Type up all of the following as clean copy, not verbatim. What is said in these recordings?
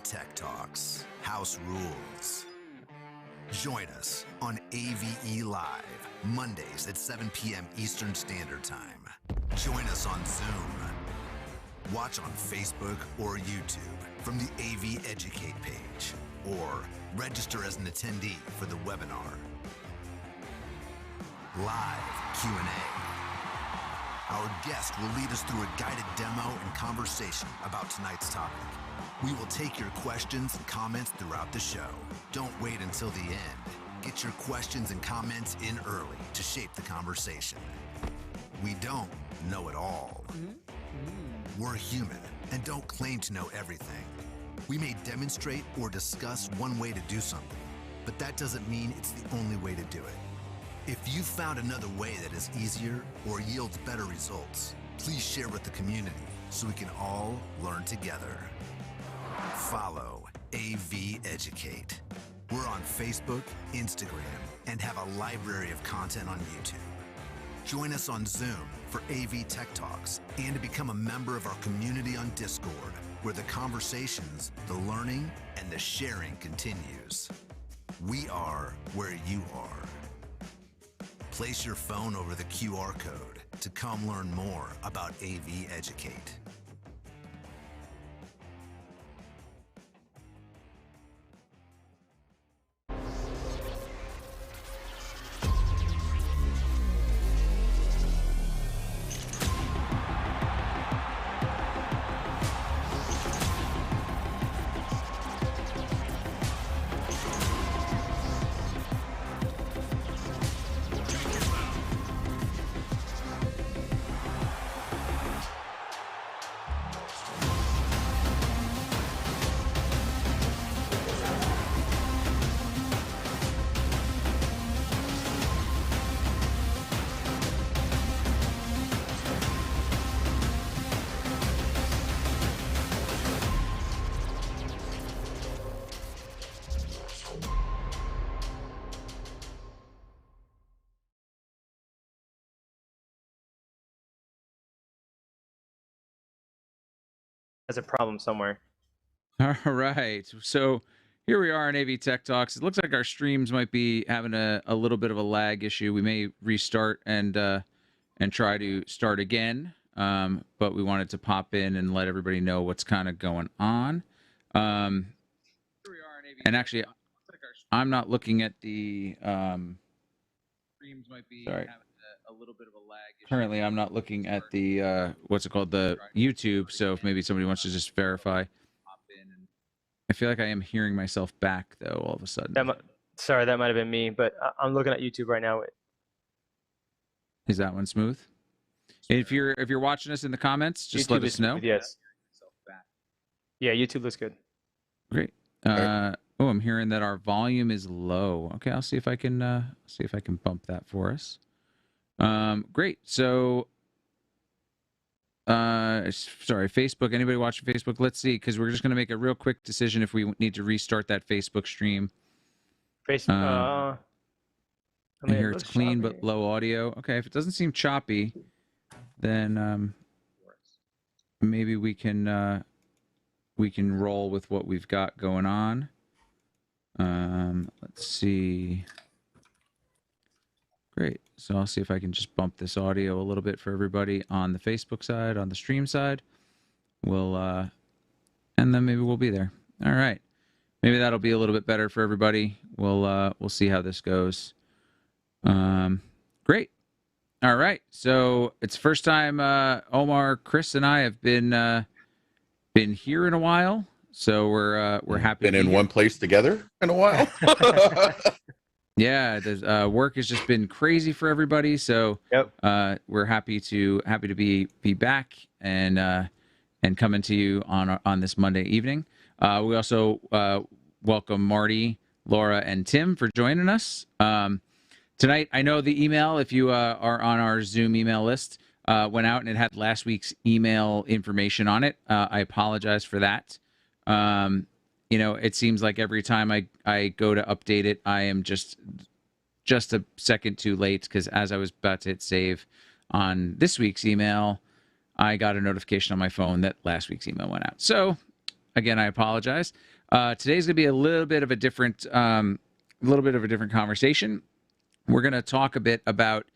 Tech Talks, House Rules. Join us on AVE Live, Mondays at 7 p.m. Eastern Standard Time. Join us on Zoom. Watch on Facebook or YouTube from the AV Educate page, or register as an attendee for the webinar. Live Q&A. Our guest will lead us through a guided demo and conversation about tonight's topic. We will take your questions and comments throughout the show. Don't wait until the end. Get your questions and comments in early to shape the conversation. We don't know it all. We're human and don't claim to know everything. We may demonstrate or discuss one way to do something, but that doesn't mean it's the only way to do it. If you found another way that is easier or yields better results, please share with the community so we can all learn together. Follow AV Educate. We're on Facebook, Instagram, and have a library of content on YouTube. Join us on Zoom for AV Tech Talks and to become a member of our community on Discord, where the conversations, the learning, and the sharing continues. We are where you are. Place your phone over the QR code to come learn more about AV Educate. Has a problem somewhere. All right, so here we are in AV Tech Talks. It looks like our streams might be having a little bit of a lag issue. We may restart and try to start again, but we wanted to pop in and let everybody know what's kind of going on. And actually, I'm not looking at the streams might be having a little bit of a lag issue. Currently, I'm not looking at the what's it called, the YouTube. So if maybe somebody wants to just verify. I feel like I am hearing myself back though all of a sudden. Sorry, that might have been me, but I'm looking at YouTube right now. Is that one smooth? If you're watching us in the comments, just let us know. Smooth, yes. Yeah, YouTube looks good. Great. Oh, I'm hearing that our volume is low. Okay, I'll see if I can bump that for us. Great. So, sorry, Facebook. Anybody watching Facebook? Let's see, because we're just going to make a real quick decision if we need to restart that Facebook stream. Facebook. I hear it's clean but low audio. Okay, if it doesn't seem choppy, then maybe we can roll with what we've got going on. Let's see. Great. So I'll see if I can just bump this audio a little bit for everybody on the Facebook side, on the stream side. We'll and then maybe we'll be there. All right. Maybe that'll be a little bit better for everybody. We'll see how this goes. Great. All right. So it's first time Omar, Chris, and I have been here in a while. So we're happy. Been in one place together in a while. Yeah, the work has just been crazy for everybody. So yep. We're happy to be back and coming to you on this Monday evening. We also welcome Marty, Laura, and Tim for joining us tonight. I know the email, if you are on our Zoom email list, went out and it had last week's email information on it. I apologize for that. You know, it seems like every time I go to update it, I am just a second too late, because as I was about to hit save on this week's email, I got a notification on my phone that last week's email went out. So again, I apologize. Today's going to be a little bit of a different conversation. We're going to talk a bit about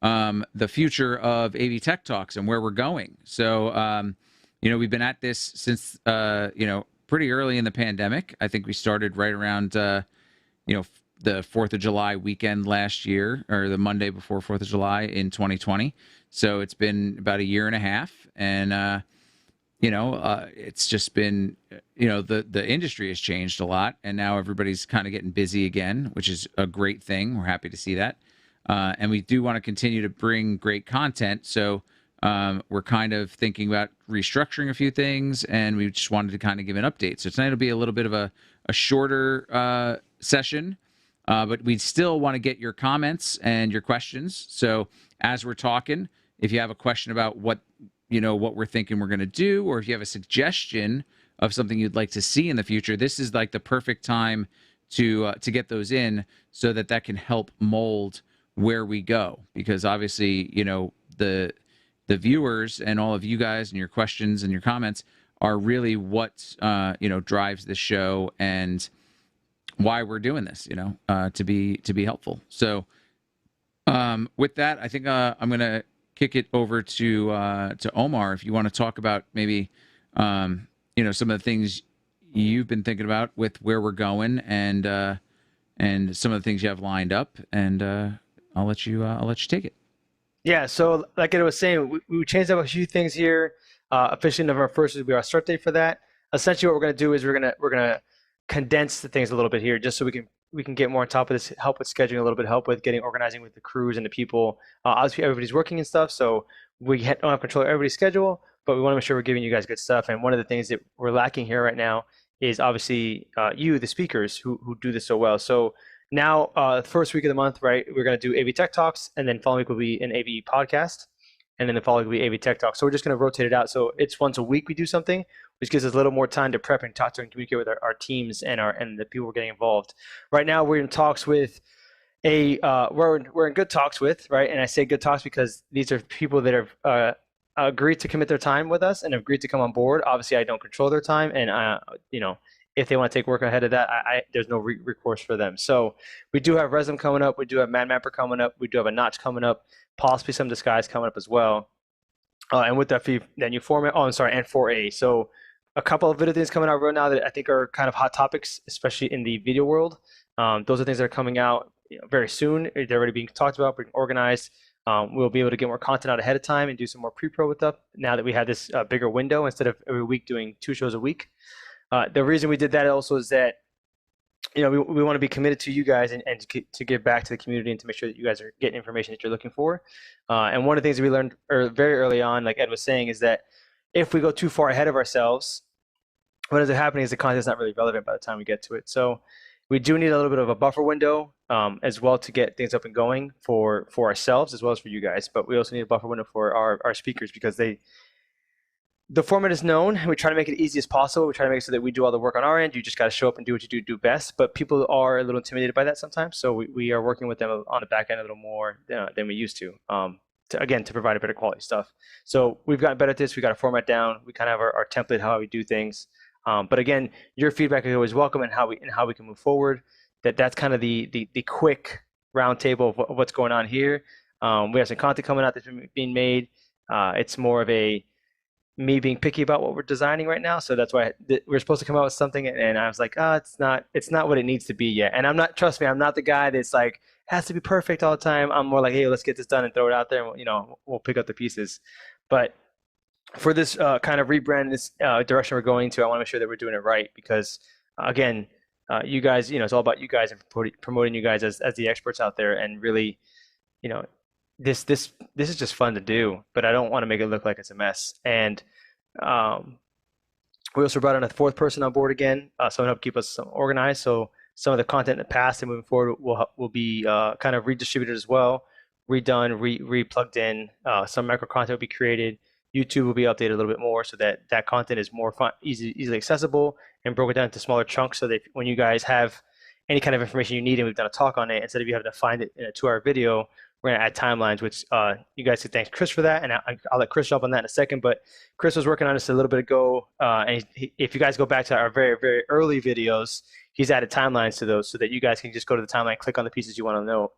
the future of AV Tech Talks and where we're going. So, we've been at this since, pretty early in the pandemic. I think we started right around, the 4th of July weekend last year, or the Monday before 4th of July in 2020. So it's been about a year and a half. And, it's just been, the industry has changed a lot, and now everybody's kind of getting busy again, which is a great thing. We're happy to see that. And we do want to continue to bring great content. So we're kind of thinking about restructuring a few things, and we just wanted to kind of give an update. So tonight will be a little bit of a shorter session, but we still want to get your comments and your questions. So as we're talking, if you have a question about what we're thinking we're going to do, or if you have a suggestion of something you'd like to see in the future, this is like the perfect time to get those in, so that can help mold where we go. Because obviously, the viewers and all of you guys and your questions and your comments are really what drives the show and why we're doing this, to be helpful. So with that, I think I'm going to kick it over to Omar, if you want to talk about maybe some of the things you've been thinking about with where we're going, and some of the things you have lined up, and I'll let you take it. Yeah, so like I was saying, we changed up a few things here. Officially, November 1st will be our start date for that. Essentially, what we're going to do is we're gonna condense the things a little bit here, just so we can get more on top of this, help with scheduling a little bit, help with organizing with the crews and the people. Obviously, everybody's working and stuff, so we don't have control of everybody's schedule, but we want to make sure we're giving you guys good stuff. And one of the things that we're lacking here right now is obviously the speakers who do this so well. So now, the first week of the month, right, we're going to do AV Tech Talks, and then following week will be an AV podcast, and then the following week will be AV Tech Talks. So we're just going to rotate it out. So it's once a week we do something, which gives us a little more time to prep and talk to and communicate with our teams and the people who are getting involved. Right now, we're in talks with we're in good talks with, right? And I say good talks because these are people that have agreed to commit their time with us and have agreed to come on board. Obviously, I don't control their time, and if they want to take work ahead of that, there's no recourse for them. So we do have Resum coming up. We do have Man Mapper coming up. We do have a Notch coming up, possibly some Disguise coming up as well. And with that new format, and 4A. So a couple of video things coming out right now that I think are kind of hot topics, especially in the video world. Those are things that are coming out very soon. They're already being talked about, being organized. We'll be able to get more content out ahead of time and do some more pre-pro with them now that we have this bigger window instead of every week doing 2 shows a week. The reason we did that also is that, we want to be committed to you guys and to give back to the community and to make sure that you guys are getting information that you're looking for. And one of the things that we learned very early on, like Ed was saying, is that if we go too far ahead of ourselves, what ends up happening is the content's not really relevant by the time we get to it. So we do need a little bit of a buffer window as well to get things up and going for ourselves as well as for you guys. But we also need a buffer window for our speakers, because the format is known, and we try to make it easy as possible. We try to make it so that we do all the work on our end. You just got to show up and do what you do best. But people are a little intimidated by that sometimes. So we are working with them on the back end a little more than we used to provide a better quality stuff. So we've gotten better at this. We got a format down. We kind of have our template, how we do things. But again, your feedback is always welcome, and how we can move forward. That's kind of the quick roundtable of what's going on here. We have some content coming out that's being made. It's more of me being picky about what we're designing right now. So that's why we're supposed to come out with something, and I was like, it's not what it needs to be yet. And trust me, I'm not the guy that's like, has to be perfect all the time. I'm more like, hey, let's get this done and throw it out there, and we'll pick up the pieces. But for this kind of rebrand, this direction we're going to, I want to make sure that we're doing it right, because again, you guys, it's all about you guys and promoting you guys as the experts out there. And really, this is just fun to do, but I don't want to make it look like it's a mess. And we also brought in a 4th person on board again, someone to help keep us organized. So some of the content in the past and moving forward will be kind of redistributed as well, redone, re-plugged in. Some micro content will be created. YouTube will be updated a little bit more so that content is more fun, easily accessible, and broken down into smaller chunks, so that when you guys have any kind of information you need and we've done a talk on it, instead of you having to find it in a 2-hour video, we're gonna add timelines, which you guys can thank Chris for that, and I'll let Chris jump on that in a second. But Chris was working on this a little bit ago, and if you guys go back to our very, very early videos, he's added timelines to those so that you guys can just go to the timeline, click on the pieces you want to know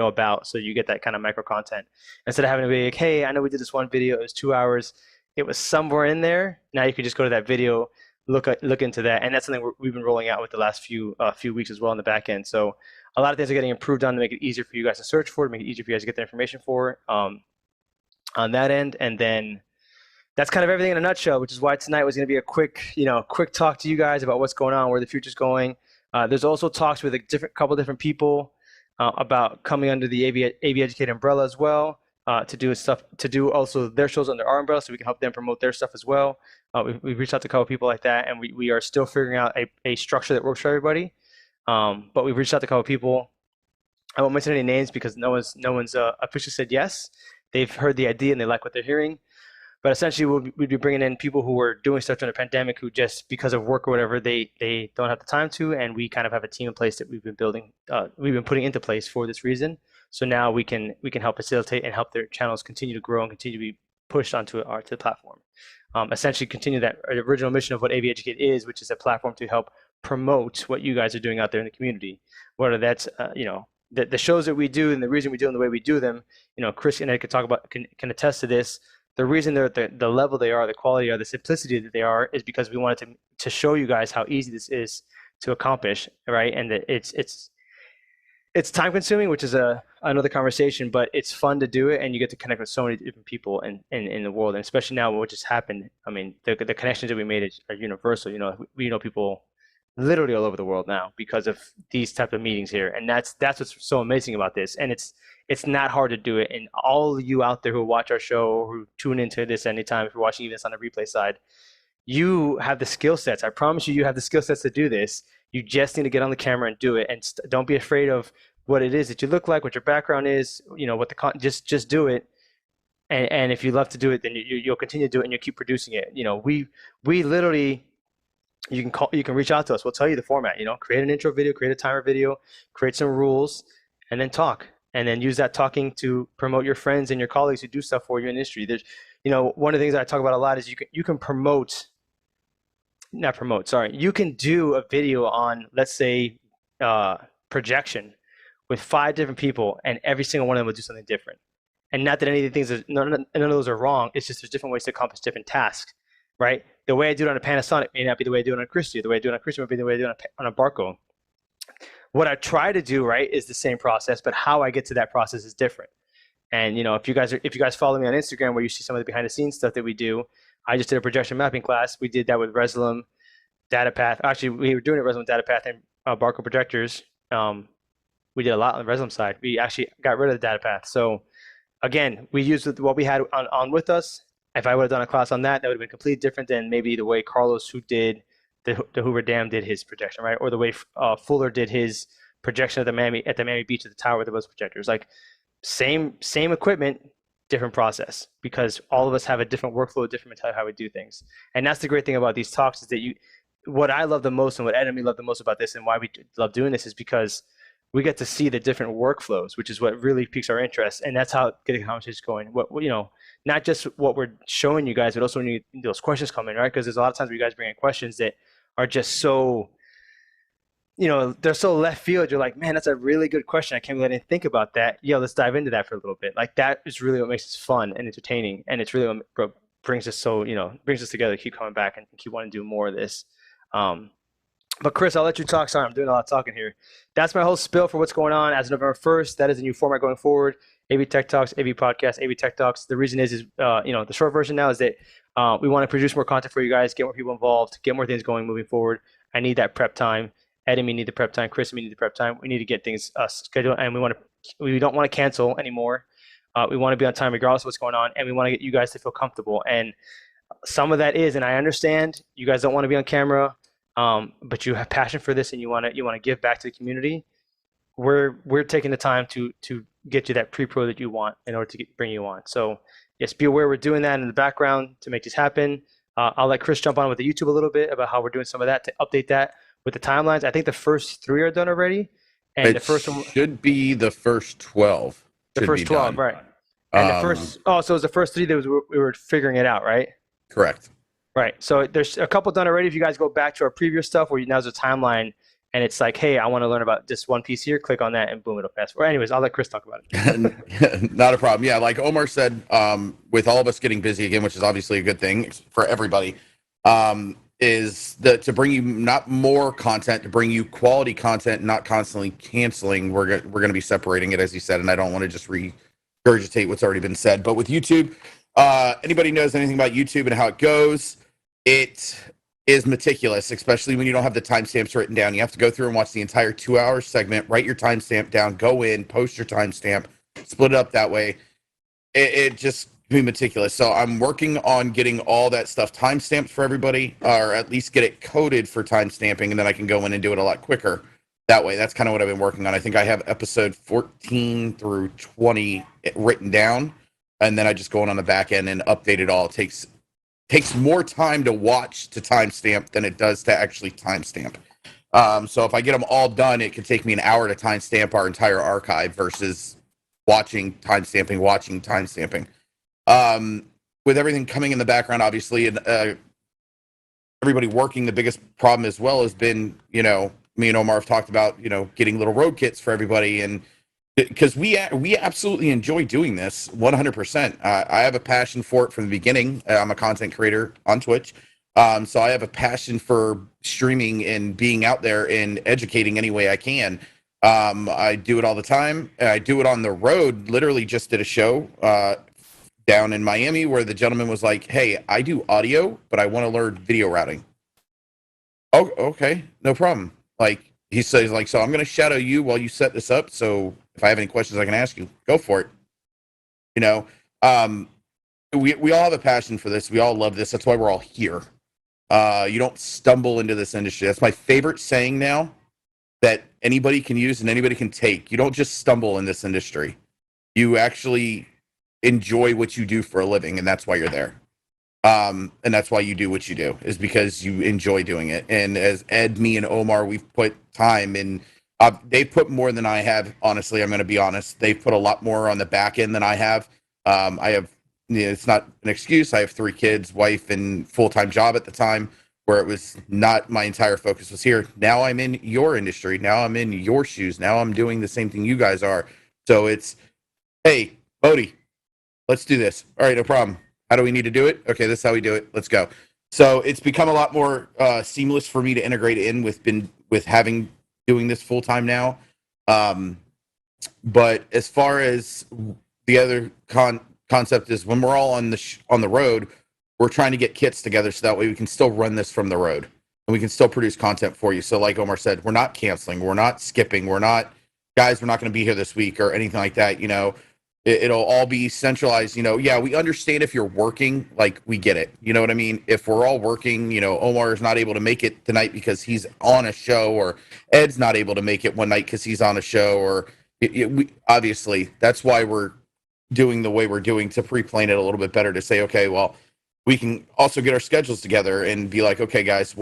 about, so you get that kind of micro content instead of having to be like, hey, I know we did this one video, it was 2 hours, it was somewhere in there. Now you can just go to that video, look into that, and that's something we've been rolling out with the last few weeks as well on the back end. So a lot of things are getting improved on to make it easier for you guys to search for, to make it easier for you guys to get the information for on that end. And then that's kind of everything in a nutshell, which is why tonight was going to be a quick talk to you guys about what's going on, where the future's going. There's also talks with a couple different people about coming under the AV Educate umbrella as well, to do also their shows under our umbrella, so we can help them promote their stuff as well. We've reached out to a couple people like that, and we are still figuring out a structure that works for everybody. But we've reached out to a couple people. I won't mention any names because no one's officially said yes. They've heard the idea and they like what they're hearing. But essentially, we'd be bringing in people who are doing stuff during the pandemic who just because of work or whatever, they don't have the time to, and we kind of have a team in place that we've been building, we've been putting into place for this reason. So now we can help facilitate and help their channels continue to grow and continue to be pushed onto the platform. Essentially, continue that original mission of what AV Educate is, which is a platform to help promote what you guys are doing out there in the community. Whether that's the shows that we do and the reason we do them the way we do them. Chris and Ed can attest to this. The reason they're at the level they are, the quality or the simplicity that they are, is because we wanted to show you guys how easy this is to accomplish, right? And that it's time consuming, which is another conversation, but it's fun to do it, and you get to connect with so many different people in the world, and especially now what just happened. I mean, the connections that we made are universal. We know people literally all over the world now because of these type of meetings here, and that's what's so amazing about this. And it's not hard to do it. And all of you out there who watch our show or who tune into this anytime, if you're watching this on the replay side, you have the skill sets. I promise you have the skill sets to do this. You just need to get on the camera and do it, and don't be afraid of what it is that you look like, what your background is, what just do it. And if you love to do it, then you'll continue to do it, and you'll keep producing it. We literally, you can reach out to us. We'll tell you the format. Create an intro video, create a timer video, create some rules, and then talk. And then use that talking to promote your friends and your colleagues who do stuff for your industry. There's, one of the things that I talk about a lot is you can you can do a video on, let's say, projection with 5 different people, and every single one of them will do something different. And not that any of the things, none of those are wrong. It's just there's different ways to accomplish different tasks, right? The way I do it on a Panasonic may not be the way I do it on a Christie. The way I do it on a Christie may be the way I do it on a Barco. What I try to do, right, is the same process, but how I get to that process is different. And if you guys follow me on Instagram, where you see some of the behind the scenes stuff that we do, I just did a projection mapping class. We did that with Resolume, DataPath. Actually, we were doing it with Resolume, DataPath, and Barco projectors. We did a lot on the Resolume side. We actually got rid of the DataPath. So again, we used what we had on with us. If I would have done a class on that, that would have been completely different than maybe the way Carlos, who did the Hoover Dam, did his projection, right? Or the way Fuller did his projection at the Miami Beach at the tower with those projectors. Like same equipment, different process, because all of us have a different workflow, different mentality how we do things. And that's the great thing about these talks, is that what I love the most and what Ed and me love the most about this, and why we love doing this, is because we get to see the different workflows, which is what really piques our interest. And that's how getting the conversation going. Not just what we're showing you guys, but also when those questions come in, right? Because there's a lot of times where you guys bring in questions that are just so, they're so left field. You're like, man, that's a really good question. I can't believe I didn't think about that. Let's dive into that for a little bit. Like, that is really what makes it fun and entertaining. And it's really what brings us brings us together to keep coming back and keep wanting to do more of this. But Chris, I'll let you talk. Sorry, I'm doing a lot of talking here. That's my whole spiel for what's going on as of November 1st. That is a new format going forward. AV Tech Talks, AV Podcast, AV Tech Talks. The reason is the short version now is that we want to produce more content for you guys, get more people involved, get more things going moving forward. I need that prep time. Ed and me need the prep time. Chris and me need the prep time. We need to get things scheduled, and we don't want to cancel anymore. We want to be on time regardless of what's going on, and we want to get you guys to feel comfortable. And some of that is, and I understand you guys don't want to be on camera, but you have passion for this and you want to give back to the community. We're taking the time to get you that pre-pro that you want in order to bring you on. So yes, be aware we're doing that in the background to make this happen. I'll let Chris jump on with the YouTube a little bit about how we're doing some of that to update that with the timelines. I think the first 3 are done already, and the first one should be the first 12. The should first be 12, done. right? And the Um, first, oh, so it was the first 3 that we were figuring it out, right? Correct. Right. So there's a couple done already. If you guys go back to our previous stuff where now's a timeline and it's like, hey, I want to learn about this one piece here, click on that and boom, it'll pass. Or anyways, I'll let Chris talk about it. Not a problem. Yeah, like Omar said, with all of us getting busy again, which is obviously a good thing for everybody, is to bring you not more content, to bring you quality content, not constantly canceling. We're going to be separating it, as you said, and I don't want to just regurgitate what's already been said. But with YouTube, anybody knows anything about YouTube and how it goes, it is meticulous, especially when you don't have the timestamps written down. You have to go through and watch the entire 2-hour segment, write your timestamp down, go in, post your timestamp, split it up that way. It just be meticulous. So I'm working on getting all that stuff timestamped for everybody, or at least get it coded for timestamping, and then I can go in and do it a lot quicker that way. That's kind of what I've been working on. I think I have episode 14 through 20 written down, and then I just go in on the back end and update it all. It takes more time to watch to timestamp than it does to actually timestamp. So if I get them all done, it could take me an hour to timestamp our entire archive versus watching timestamping. With everything coming in the background, obviously, and everybody working, the biggest problem as well has been, me and Omar have talked about, getting little road kits for everybody, and because we absolutely enjoy doing this 100%. I have a passion for it from the beginning. I'm a content creator on Twitch. So I have a passion for streaming and being out there and educating any way I can. I do it all the time. I do it on the road. Literally just did a show down in Miami where the gentleman was like, hey, I do audio, but I want to learn video routing. Oh, okay. No problem. Like, he says, like, so I'm going to shadow you while you set this up. So if I have any questions I can ask you, go for it. We all have a passion for this. We all love this. That's why we're all here. You don't stumble into this industry. That's my favorite saying now that anybody can use and anybody can take. You don't just stumble in this industry. You actually enjoy what you do for a living, and that's why you're there. And that's why you do what you do, is because you enjoy doing it. And as Ed, me, and Omar, we've put time in. They've put more than I have, honestly. I'm going to be honest. They've put a lot more on the back end than I have. I have, it's not an excuse. I have 3 kids, wife, and full-time job at the time, where it was not my entire focus was here. Now I'm in your industry. Now I'm in your shoes. Now I'm doing the same thing you guys are. So it's, hey, Bodie, let's do this. All right, no problem. How do we need to do it? Okay, this is how we do it. Let's go. So it's become a lot more seamless for me to integrate in with having doing this full time now. But as far as the other concept is, when we're all on the road, we're trying to get kits together so that way we can still run this from the road and we can still produce content for you. So like Omar said, we're not canceling, we're not skipping, we're not going to be here this week or anything like that. It'll all be centralized. Yeah, we understand if you're working, like, we get it. You know what I mean? If we're all working, Omar is not able to make it tonight because he's on a show, or Ed's not able to make it one night because he's on a show, or obviously that's why we're doing the way we're doing, to pre-plan it a little bit better, to say, okay, well, we can also get our schedules together and be like, okay, guys,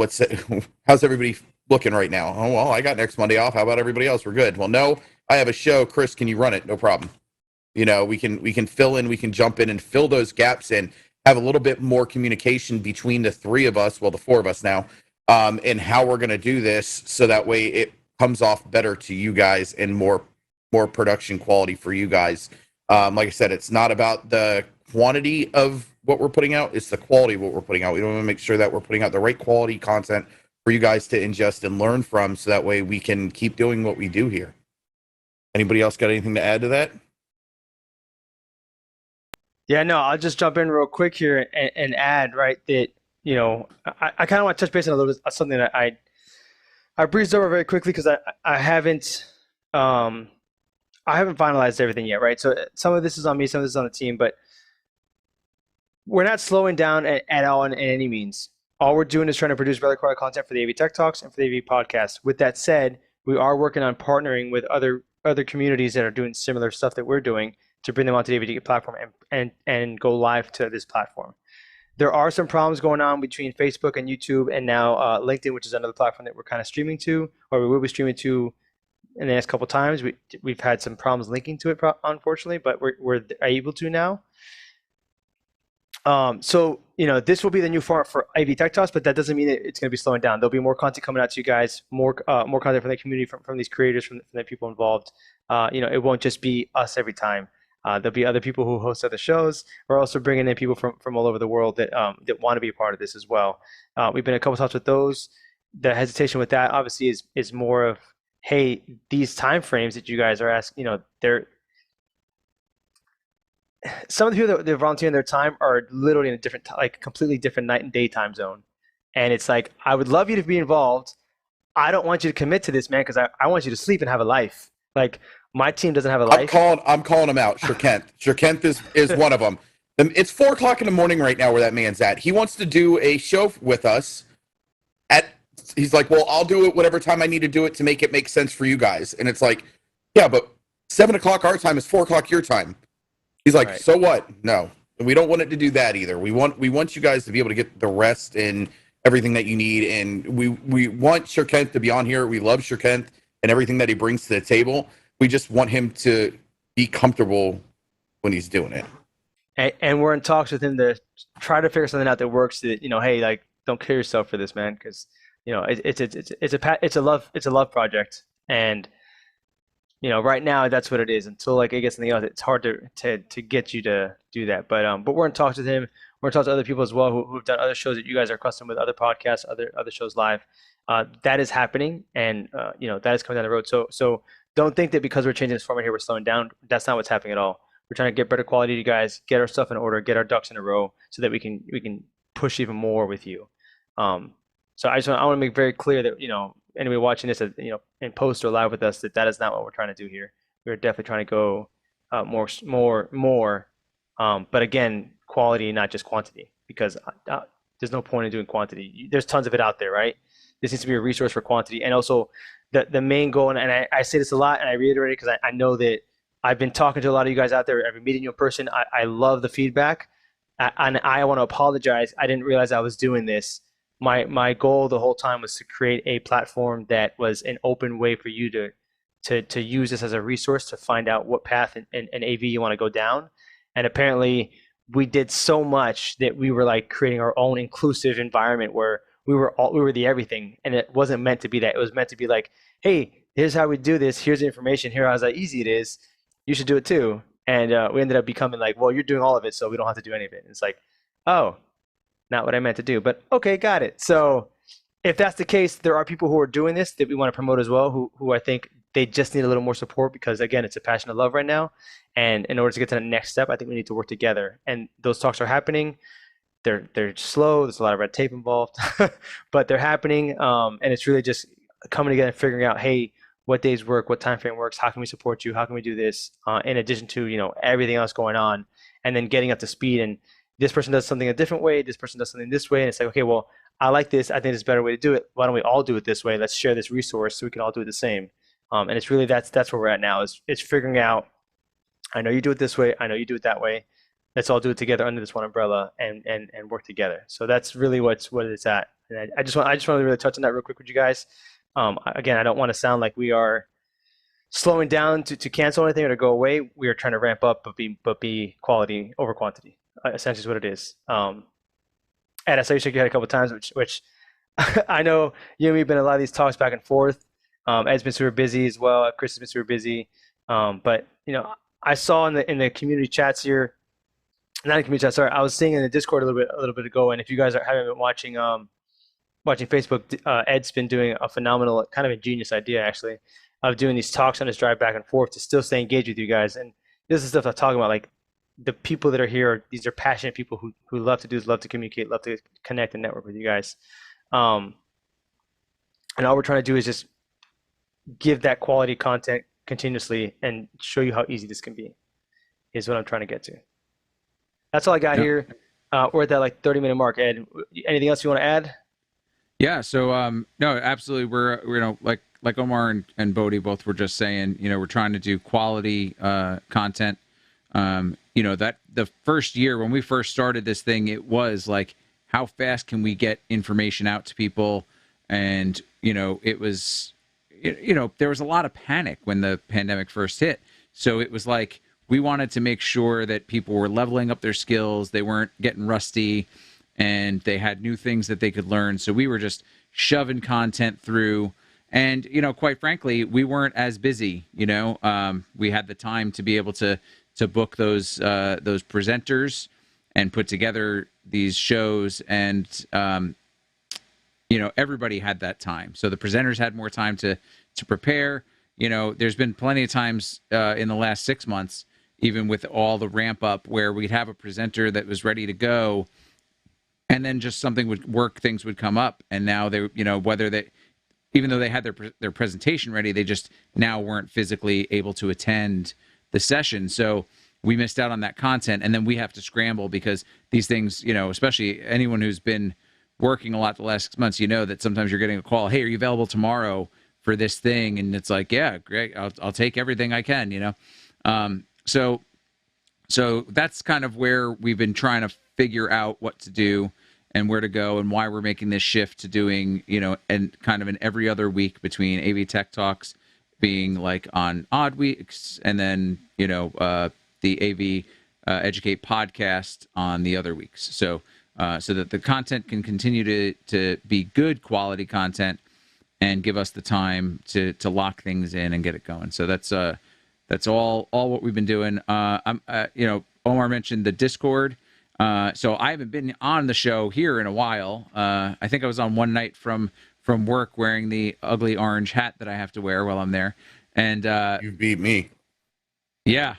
how's everybody looking right now? Oh, well, I got next Monday off. How about everybody else? We're good. Well, no, I have a show. Chris, can you run it? No problem. We can fill in, we can jump in and fill those gaps and have a little bit more communication between the 3 of us, well, the 4 of us now, and how we're going to do this, so that way it comes off better to you guys and more production quality for you guys. Like I said, it's not about the quantity of what we're putting out, it's the quality of what we're putting out. We want to make sure that we're putting out the right quality content for you guys to ingest and learn from, so that way we can keep doing what we do here. Anybody else got anything to add to that? Yeah, no, I'll just jump in real quick here and add, right, that, I kind of want to touch base on a little bit of something that I breezed over very quickly because I haven't finalized everything yet, right? So some of this is on me, some of this is on the team, but we're not slowing down at all in any means. All we're doing is trying to produce really quality content for the AV Tech Talks and for the AV Podcast. With that said, we are working on partnering with other communities that are doing similar stuff that we're doing to bring them onto the AV platform and go live to this platform. There are some problems going on between Facebook and YouTube, and now LinkedIn, which is another platform that we're kind of streaming to, or we will be streaming to in the next couple times. We've had some problems linking to it, unfortunately, but we're able to now. So this will be the new format for AV Tech Talks, but that doesn't mean it's going to be slowing down. There'll be more content coming out to you guys, more content from the community, from these creators, from the people involved. It won't just be us every time. There'll be other people who host other shows. We're also bringing in people from all over the world that want to be a part of this as well. We've been in a couple talks with those. The hesitation with that obviously is more of, hey, these time frames that you guys are asking, they're some of the people that they're volunteering their time are literally in a different, like completely different night and day time zone. And it's like, I would love you to be involved. I don't want you to commit to this, man, because I want you to sleep and have a life. Like, my team doesn't have a life. I'm calling him out. Shirkent. Shirkent is one of them. It's 4:00 in the morning right now where that man's at. He wants to do a show with us. He's like, well, I'll do it whatever time I need to do it to make it make sense for you guys. And it's like, yeah, but 7:00 our time is 4:00 your time. He's like, right. So what? No, we don't want it to do that either. We want you guys to be able to get the rest and everything that you need. And we want Shirkent to be on here. We love Shirkent and everything that he brings to the table. We just want him to be comfortable when he's doing it. And we're in talks with him to try to figure something out that works. That hey, like, don't kill yourself for this, man, because it's a love project. And right now that's what it is. Until like it gets something else, it's hard to get you to do that. But we're in talks with him. We're in talks with other people as well who've done other shows that you guys are accustomed with, other podcasts, other shows live. That is happening, and that is coming down the road. So don't think that because we're changing this format here, we're slowing down. That's not what's happening at all. We're trying to get better quality to you guys, get our stuff in order, get our ducks in a row, so that we can push even more with you. So I want to make very clear that anybody watching this, in post or live with us, that is not what we're trying to do here. We're definitely trying to go more. But again, quality, not just quantity, because there's no point in doing quantity. There's tons of it out there, right? This needs to be a resource for quantity. And also the main goal, and I say this a lot and I reiterate it because I know that I've been talking to a lot of you guys out there. I've been meeting you in person. I love the feedback. And I want to apologize. I didn't realize I was doing this. My goal the whole time was to create a platform that was an open way for you to use this as a resource to find out what path in AV you want to go down. And apparently we did so much that we were like creating our own inclusive environment where we were the everything, and it wasn't meant to be that. It was meant to be like, hey, here's how we do this. Here's the information. Here's how easy it is. You should do it too. And we ended up becoming like, well, you're doing all of it, so we don't have to do any of it. And it's like, oh, not what I meant to do, but okay, got it. So if that's the case, there are people who are doing this that we want to promote as well, who I think they just need a little more support, because again, it's a passion of love right now. And in order to get to the next step, I think we need to work together. And those talks are happening. They're slow. There's a lot of red tape involved, but they're happening. And it's really just coming together and figuring out, hey, what days work, what time frame works, how can we support you, how can we do this, in addition to everything else going on, and then getting up to speed. And this person does something a different way, this person does something this way, and it's like, okay, well, I like this, I think there's a better way to do it. Why don't we all do it this way? Let's share this resource so we can all do it the same. And it's really that's where we're at now. It's figuring out, I know you do it this way, I know you do it that way. Let's all do it together under this one umbrella and work together. So that's really what it's at. And I just want to really touch on that real quick with you guys. Again, I don't want to sound like we are slowing down to cancel anything or to go away. We are trying to ramp up, but be quality over quantity. Essentially is what it is. Ed, I saw you shake your head a couple of times, which I know you and me have been in a lot of these talks back and forth. Ed's been super busy as well. Chris has been super busy. But I saw in the community chats here, not in community chats, sorry, I was seeing in the Discord a little bit ago. And if you guys haven't been watching Facebook, Ed's been doing a phenomenal, kind of ingenious idea actually, of doing these talks on his drive back and forth to still stay engaged with you guys. And this is stuff I'm talking about, like the people that are here, these are passionate people who love to do this, love to communicate, love to connect and network with you guys. And all we're trying to do is just give that quality content continuously and show you how easy this can be, is what I'm trying to get to. That's all I got here. We're at that like 30-minute mark. Ed, anything else you want to add? Yeah. So no, absolutely. We're like Omar and Bodhi both were just saying, we're trying to do quality content. That the first year when we first started this thing, it was like, how fast can we get information out to people? And it was there was a lot of panic when the pandemic first hit. So it was like we wanted to make sure that people were leveling up their skills, they weren't getting rusty, and they had new things that they could learn. So we were just shoving content through. And, quite frankly, we weren't as busy. We had the time to be able to book those presenters and put together these shows. And, everybody had that time. So the presenters had more time to prepare. There's been plenty of times in the last 6 months, even with all the ramp up, where we'd have a presenter that was ready to go, and then just something would work, things would come up, and now they, even though they had their presentation ready, they just now weren't physically able to attend the session. So we missed out on that content, and then we have to scramble because these things, especially anyone who's been working a lot the last 6 months, that sometimes you're getting a call, hey, are you available tomorrow for this thing? And it's like, yeah, great, I'll take everything I can, So that's kind of where we've been trying to figure out what to do and where to go, and why we're making this shift to doing, and kind of an every other week between AV Tech Talks being like on odd weeks, and then, the AV Educate podcast on the other weeks. So that the content can continue to be good quality content and give us the time to lock things in and get it going. So that's all what we've been doing. Omar mentioned the Discord. So I haven't been on the show here in a while. I think I was on one night from work wearing the ugly orange hat that I have to wear while I'm there. And you beat me. Yeah.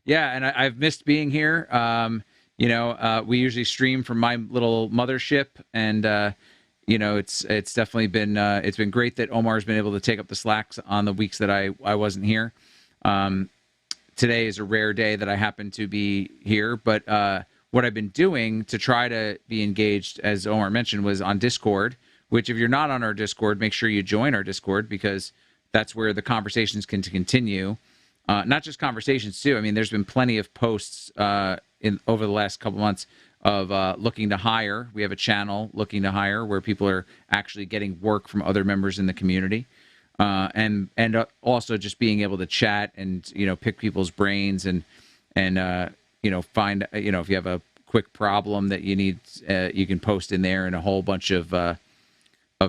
And I've missed being here. We usually stream from my little mothership, and it's definitely been it's been great that Omar's been able to take up the slacks on the weeks that I wasn't here. Today is a rare day that I happen to be here, but what I've been doing to try to be engaged, as Omar mentioned, was on Discord, which if you're not on our Discord, make sure you join our Discord, because that's where the conversations can continue. Not just conversations, too. I mean, there's been plenty of posts over the last couple months of looking to hire. We have a channel, Looking to Hire, where people are actually getting work from other members in the community. And also just being able to chat and, pick people's brains and find, if you have a quick problem that you need, you can post in there, and a whole bunch of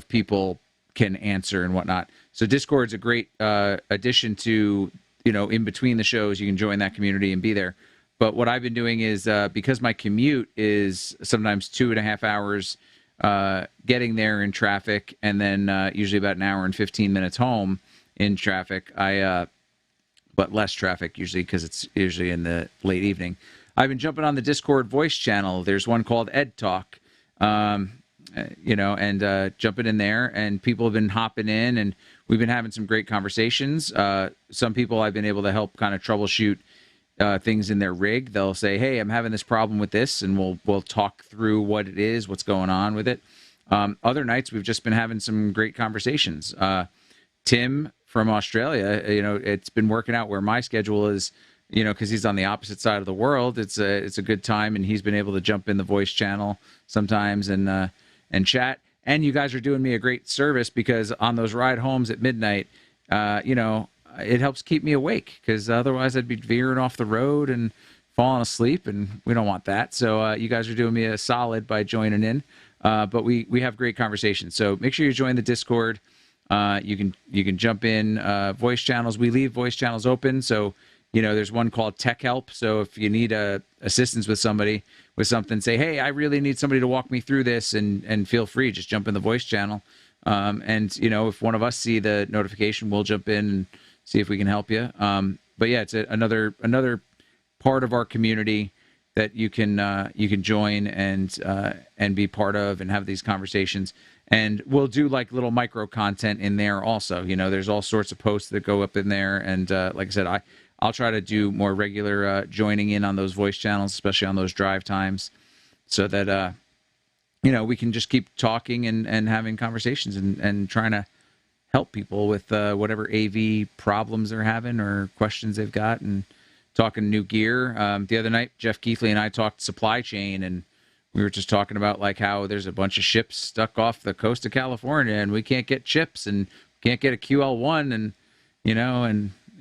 people can answer and whatnot. So Discord's a great addition to, in between the shows, you can join that community and be there. But what I've been doing is, because my commute is sometimes 2.5 hours getting there in traffic, and then usually about an hour and 15 minutes home in traffic, but less traffic usually, because it's usually in the late evening. I've been jumping on the Discord voice channel. There's one called Ed Talk, and jumping in there, and people have been hopping in, and we've been having some great conversations. Some people I've been able to help kind of troubleshoot things in their rig. They'll say, hey, I'm having this problem with this, and we'll talk through what it is, what's going on with it. Other nights, we've just been having some great conversations. Tim from Australia, it's been working out where my schedule is, because he's on the opposite side of the world. It's a good time, and he's been able to jump in the voice channel sometimes and chat. And you guys are doing me a great service, because on those ride homes at midnight, it helps keep me awake, because otherwise I'd be veering off the road and falling asleep, and we don't want that. So you guys are doing me a solid by joining in. But we have great conversations. So make sure you join the Discord. You can jump in voice channels. We leave voice channels open. So, there's one called Tech Help. So if you need assistance with somebody with something, say, hey, I really need somebody to walk me through this, and feel free, just jump in the voice channel. And if one of us see the notification, we'll jump in and see if we can help you. But yeah, it's another part of our community that you can join and be part of and have these conversations. And we'll do like little micro content in there also. There's all sorts of posts that go up in there. And like I said, I'll try to do more regular joining in on those voice channels, especially on those drive times, so that we can just keep talking and having conversations and trying to help people with whatever AV problems they're having or questions they've got, and talking new gear. The other night, Jeff Keithley and I talked supply chain, and we were just talking about like how there's a bunch of ships stuck off the coast of California, and we can't get chips and can't get a QL1, and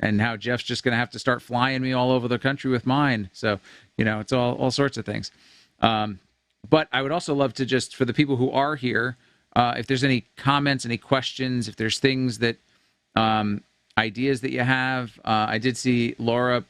and how Jeff's just going to have to start flying me all over the country with mine. So, it's all sorts of things. But I would also love to just, for the people who are here, if there's any comments, any questions, if there's things that, ideas that you have. I did see Laura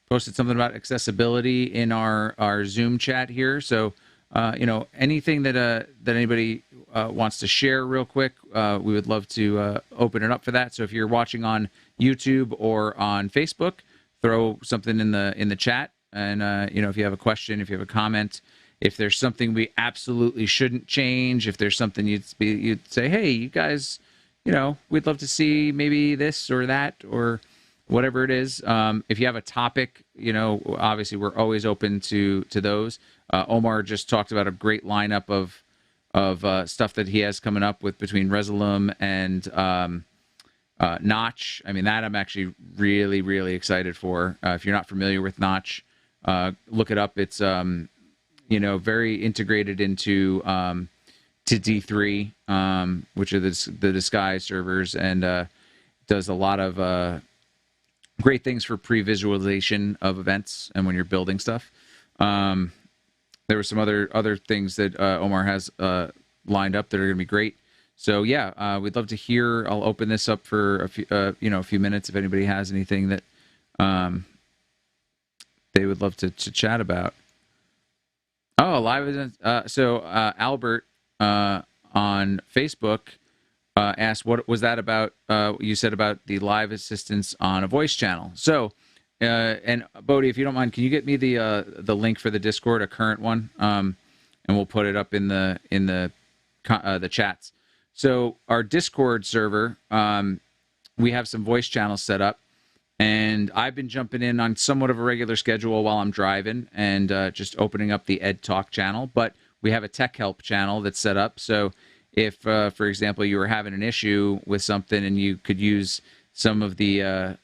posted something about accessibility in our Zoom chat here. So, anything that anybody wants to share real quick, we would love to open it up for that. So if you're watching on YouTube or on Facebook, throw something in the chat. And, if you have a question, if you have a comment, if there's something we absolutely shouldn't change, if there's something you'd say, hey, you guys, we'd love to see maybe this or that or whatever it is. If you have a topic, obviously we're always open to those. Omar just talked about a great lineup of stuff that he has coming up with between Resolume and Notch. I mean, that I'm actually really, really excited for. If you're not familiar with Notch, look it up. It's very integrated into to D3, which are the Disguise servers, and does a lot of great things for pre-visualization of events and when you're building stuff. There were some other things that Omar has lined up that are going to be great. So yeah, we'd love to hear. I'll open this up for a few minutes if anybody has anything that they would love to chat about. Oh, live events. So Albert on Facebook asked, what was that about? You said about the live assistance on a voice channel. So, and Bodhi, if you don't mind, can you get me the link for the Discord, a current one, and we'll put it up in the chats. So our Discord server, we have some voice channels set up, and I've been jumping in on somewhat of a regular schedule while I'm driving and just opening up the Ed Talk channel. But we have a Tech Help channel that's set up. So if, for example, you were having an issue with something and you could use some of the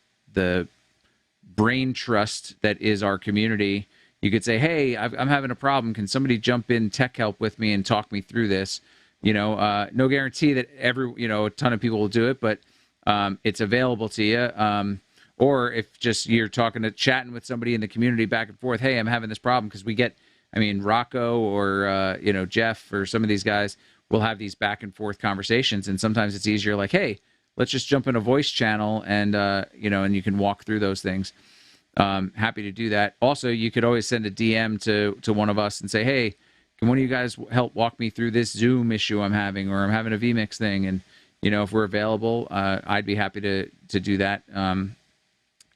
brain trust that is our community, you could say, hey, I'm having a problem. Can somebody jump in Tech Help with me and talk me through this? No guarantee that a ton of people will do it, but it's available to you. Or if just you're chatting with somebody in the community back and forth, hey, I'm having this problem, because we get, Rocco or, Jeff or some of these guys will have these back and forth conversations. And sometimes it's easier like, hey, let's just jump in a voice channel and, and you can walk through those things. Happy to do that. Also, you could always send a DM to one of us and say, hey, can one of you guys help walk me through this Zoom issue I'm having, or I'm having a vMix thing? And, if we're available, I'd be happy to do that.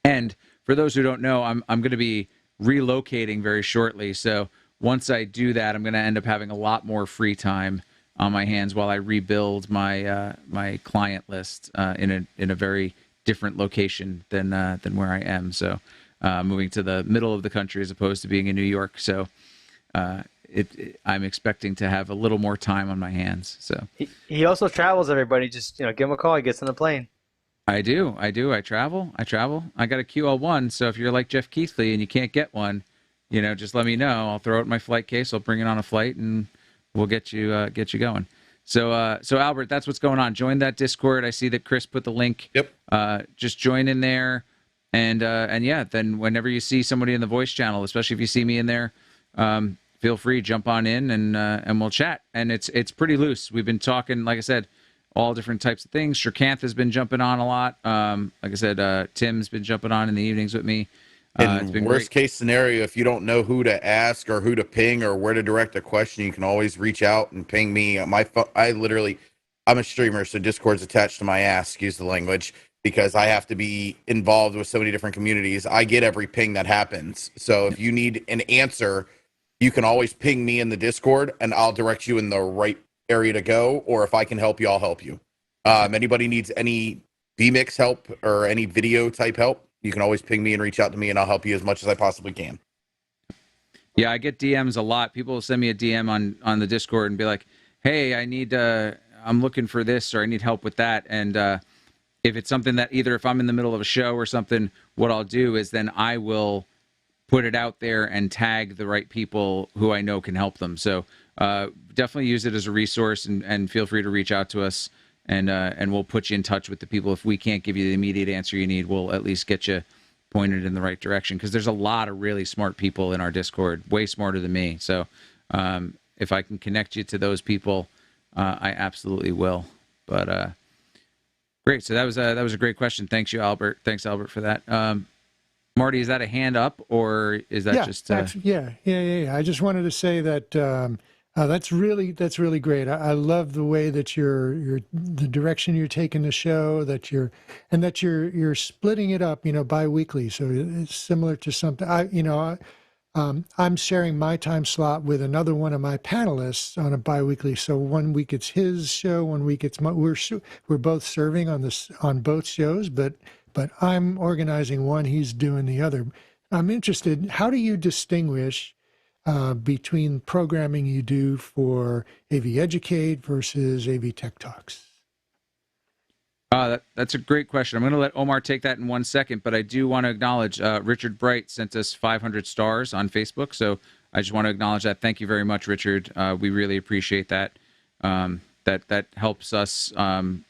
And for those who don't know, I'm going to be relocating very shortly. So once I do that, I'm going to end up having a lot more free time on my hands while I rebuild my my client list in a very different location than where I am. So moving to the middle of the country as opposed to being in New York. So I'm expecting to have a little more time on my hands. So he also travels. Everybody, just give him a call. He gets on the plane. I do. I travel. I got a QL1. So if you're like Jeff Keithley and you can't get one, just let me know. I'll throw it in my flight case. I'll bring it on a flight, and we'll get you going. So Albert, that's what's going on. Join that Discord. I see that Chris put the link. Yep. Just join in there, and yeah, then whenever you see somebody in the voice channel, especially if you see me in there, feel free, jump on in and we'll chat. And it's pretty loose. We've been talking, like I said, all different types of things. Shrikant has been jumping on a lot. Like I said, Tim's been jumping on in the evenings with me. In worst case scenario, if you don't know who to ask or who to ping or where to direct a question, you can always reach out and ping me. I'm a streamer, so Discord's attached to my ass, excuse the language, because I have to be involved with so many different communities. I get every ping that happens. So if you need an answer, you can always ping me in the Discord, and I'll direct you in the right area to go. Or if I can help you, I'll help you. Anybody needs any vMix help or any video type help, you can always ping me and reach out to me, and I'll help you as much as I possibly can. Yeah, I get DMs a lot. People will send me a DM on the Discord and be like, hey, I'm looking for this, or I need help with that. And if it's something that either if I'm in the middle of a show or something, what I'll do is then I will put it out there and tag the right people who I know can help them. So definitely use it as a resource, and feel free to reach out to us and we'll put you in touch with the people. If we can't give you the immediate answer you need, we'll at least get you pointed in the right direction, because there's a lot of really smart people in our Discord, way smarter than me. So if I can connect you to those people, I absolutely will. But great. So that was a great question. Thanks you, Albert. Thanks, Albert, for that. Marty, is that a hand up, or is that just? Yeah. I just wanted to say that that's really great. I love the way that the direction you're taking the show, that you're splitting it up, bi-weekly. So it's similar to something I'm sharing my time slot with another one of my panelists on a bi-weekly. So 1 week it's his show, 1 week it's we're both serving on both shows, but I'm organizing one, he's doing the other. I'm interested, how do you distinguish between programming you do for AV Educate versus AV Tech Talks? That's a great question. I'm going to let Omar take that in 1 second, but I do want to acknowledge Richard Bright sent us 500 stars on Facebook. So I just want to acknowledge that. Thank you very much, Richard. We really appreciate that. That helps us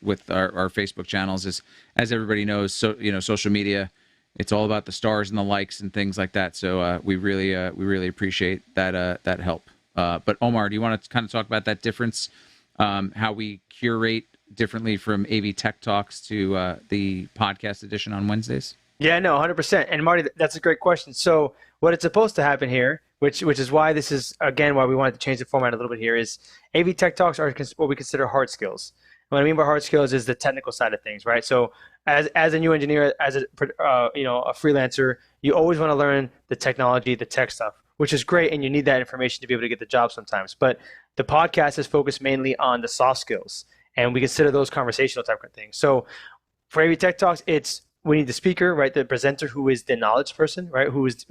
with our Facebook channels. As everybody knows, social media, it's all about the stars and the likes and things like that. So we really appreciate that help. But Omar, do you want to kind of talk about that difference, how we curate differently from AV Tech Talks to the podcast edition on Wednesdays? Yeah, no, 100%. And Marty, that's a great question. So what it's supposed to happen here, which is why this is, again, why we wanted to change the format a little bit here, is AV Tech Talks are what we consider hard skills. And what I mean by hard skills is the technical side of things, right? So as a new engineer, as a freelancer, you always want to learn the technology, the tech stuff, which is great, and you need that information to be able to get the job sometimes. But the podcast is focused mainly on the soft skills, and we consider those conversational type of things. So for AV Tech Talks, we need the speaker, right? The presenter, who is the knowledge person, right? Who's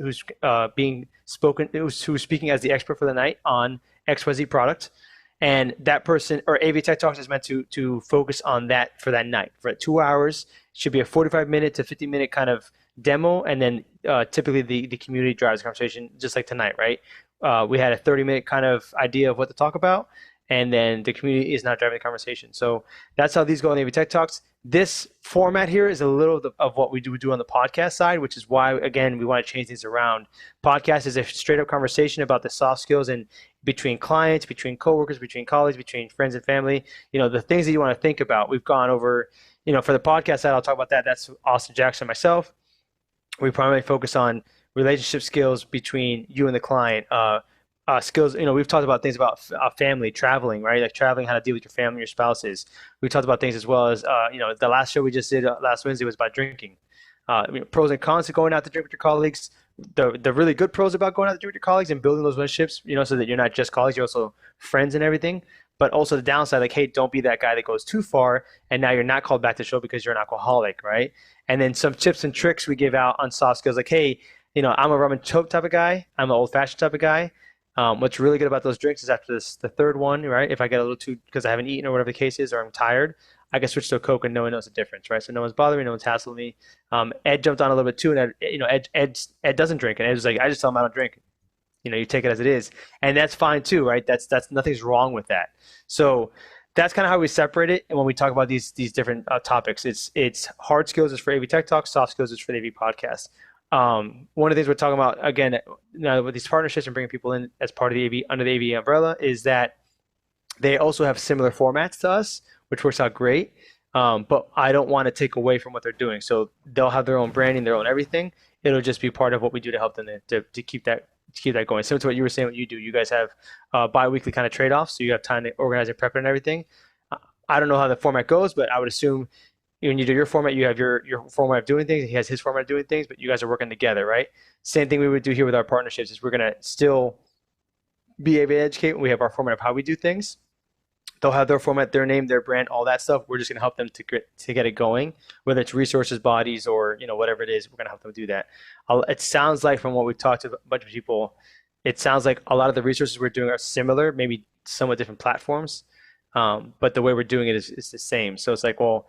being spoken, who's speaking as the expert for the night on XYZ product. And that person, or AV Tech Talks, is meant to focus on that for that night. For 2 hours, it should be a 45-minute to 50-minute kind of demo, and then typically the community drives the conversation, just like tonight, right? We had a 30-minute kind of idea of what to talk about, and then the community is not driving the conversation. So that's how these go on AV Tech Talks. This format here is a little of what we do on the podcast side, which is why, again, we want to change things around. Podcast is a straight-up conversation about the soft skills and between clients, between coworkers, between colleagues, between friends and family. The things that you want to think about. We've gone over, for the podcast side, I'll talk about that. That's Austin Jackson and myself. We primarily focus on relationship skills between you and the client. Skills, we've talked about things about family, traveling, right? Like traveling, how to deal with your family, your spouses. We talked about things as well as, the last show we just did last Wednesday was about drinking. Pros and cons of going out to drink with your colleagues. The really good pros about going out to drink with your colleagues and building those relationships, so that you're not just colleagues, you're also friends and everything. But also the downside, like, hey, don't be that guy that goes too far and now you're not called back to the show because you're an alcoholic, right? And then some tips and tricks we give out on soft skills, like, hey, I'm a rum and choke type of guy. I'm an old-fashioned type of guy. What's really good about those drinks is after the third one, right? If I get a little too, because I haven't eaten or whatever the case is, or I'm tired, I can switch to a Coke and no one knows the difference, right? So no one's bothering me, no one's hassling me. Ed jumped on a little bit too, and Ed doesn't drink, and Ed was like, I just tell him I don't drink. You take it as it is, and that's fine too, right? That's nothing's wrong with that. So that's kind of how we separate it. And when we talk about these different topics, it's hard skills is for AV Tech Talk, soft skills is for the AV podcast. One of the things we're talking about, again, with these partnerships and bringing people in as part of the AV, under the AV umbrella, is that they also have similar formats to us, which works out great. But I don't want to take away from what they're doing. So they'll have their own branding, their own everything. It'll just be part of what we do to help them to keep that going. Similar to what you were saying, what you do. You guys have bi-weekly kind of trade-offs, so you have time to organize and prep and everything. I don't know how the format goes, but I would assume when you do your format, you have your format of doing things. He has his format of doing things, but you guys are working together, right? Same thing we would do here with our partnerships is we're going to still be able to educate when we have our format of how we do things. They'll have their format, their name, their brand, all that stuff. We're just going to help them to get it going, whether it's resources, bodies, or whatever it is. We're going to help them do that. It sounds like from what we've talked to a bunch of people, it sounds like a lot of the resources we're doing are similar, maybe somewhat different platforms, but the way we're doing it is the same. So it's like, well,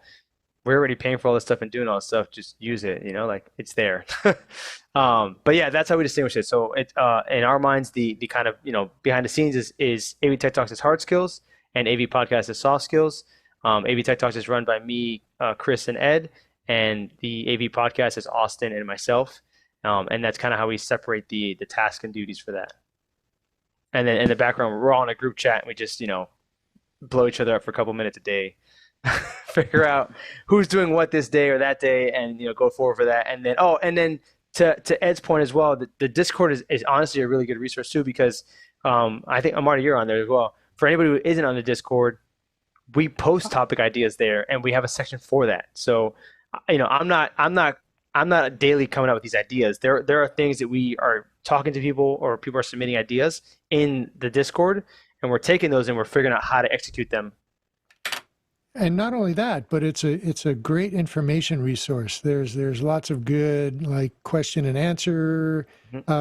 we're already paying for all this stuff and doing all this stuff. Just use it, like it's there. But yeah, that's how we distinguish it. So it in our minds, the kind of behind the scenes is AV Tech Talks is hard skills and AV Podcast is soft skills. AV Tech Talks is run by me, Chris, and Ed, and the AV podcast is Austin and myself. And that's kind of how we separate the tasks and duties for that. And then in the background, we're all in a group chat, and we just, blow each other up for a couple minutes a day, figure out who's doing what this day or that day, and go forward for that. And then to Ed's point as well, the Discord is honestly a really good resource too, because I think Marty, you're on there as well. For anybody who isn't on the Discord, we post topic ideas there, and we have a section for that. So, I'm not daily coming up with these ideas. There are things that we are talking to people, or people are submitting ideas in the Discord, and we're taking those and we're figuring out how to execute them. And not only that, but it's a great information resource. There's lots of good question and answer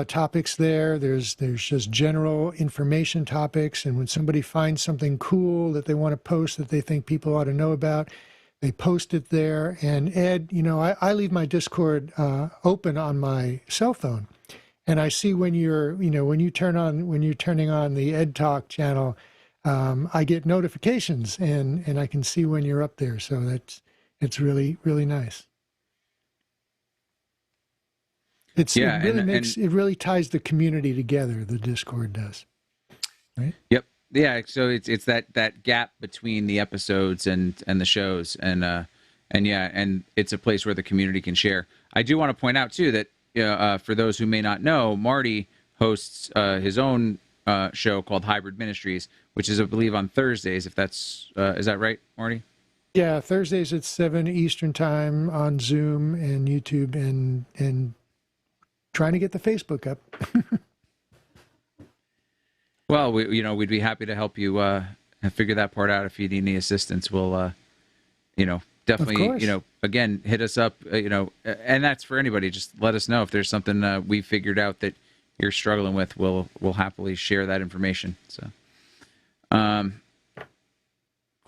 topics there. There's just general information topics, and when somebody finds something cool that they want to post that they think people ought to know about, they post it there. And Ed, I leave my Discord open on my cell phone, and I see when when you're turning on the Ed Talk channel. I get notifications, and I can see when you're up there. So it's really, really nice. It really ties the community together. The Discord does. Right? Yep. Yeah. So it's that gap between the episodes and the shows, and it's a place where the community can share. I do want to point out too that for those who may not know, Marty hosts his own show called Hybrid Ministries, which is, I believe, on Thursdays. If that's is that right, Marty? Yeah, Thursdays at 7 Eastern time on Zoom and YouTube, and trying to get the Facebook up. Well, we'd be happy to help you figure that part out. If you need any assistance, we'll definitely again hit us up. And that's for anybody. Just let us know if there's something we figured out that you're struggling with. We'll happily share that information. So,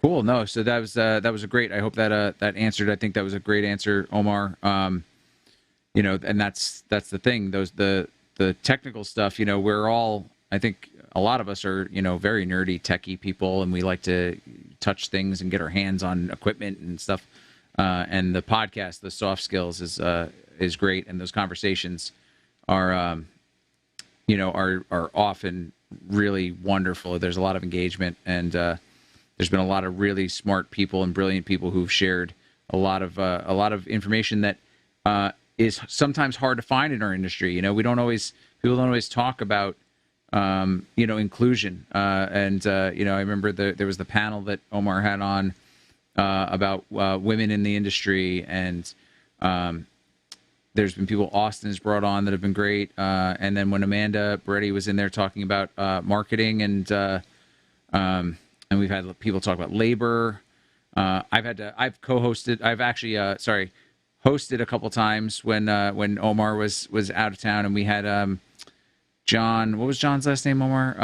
cool. No, so that was a great. I hope that answered. I think that was a great answer, Omar. And that's the thing. The technical stuff. We're all. I think a lot of us are very nerdy, techie people, and we like to touch things and get our hands on equipment and stuff. And the podcast, the soft skills, is great, and those conversations are often really wonderful. There's a lot of engagement, and there's been a lot of really smart people and brilliant people who've shared a lot of information that is sometimes hard to find in our industry. People don't always talk about inclusion. And I remember there was the panel that Omar had on about women in the industry, and there's been people Austin has brought on that have been great. And then when Amanda Beretti was in there talking about marketing, and we've had people talk about labor. I've co-hosted. I've actually hosted a couple times when Omar was out of town, and we had John. What was John's last name? Omar.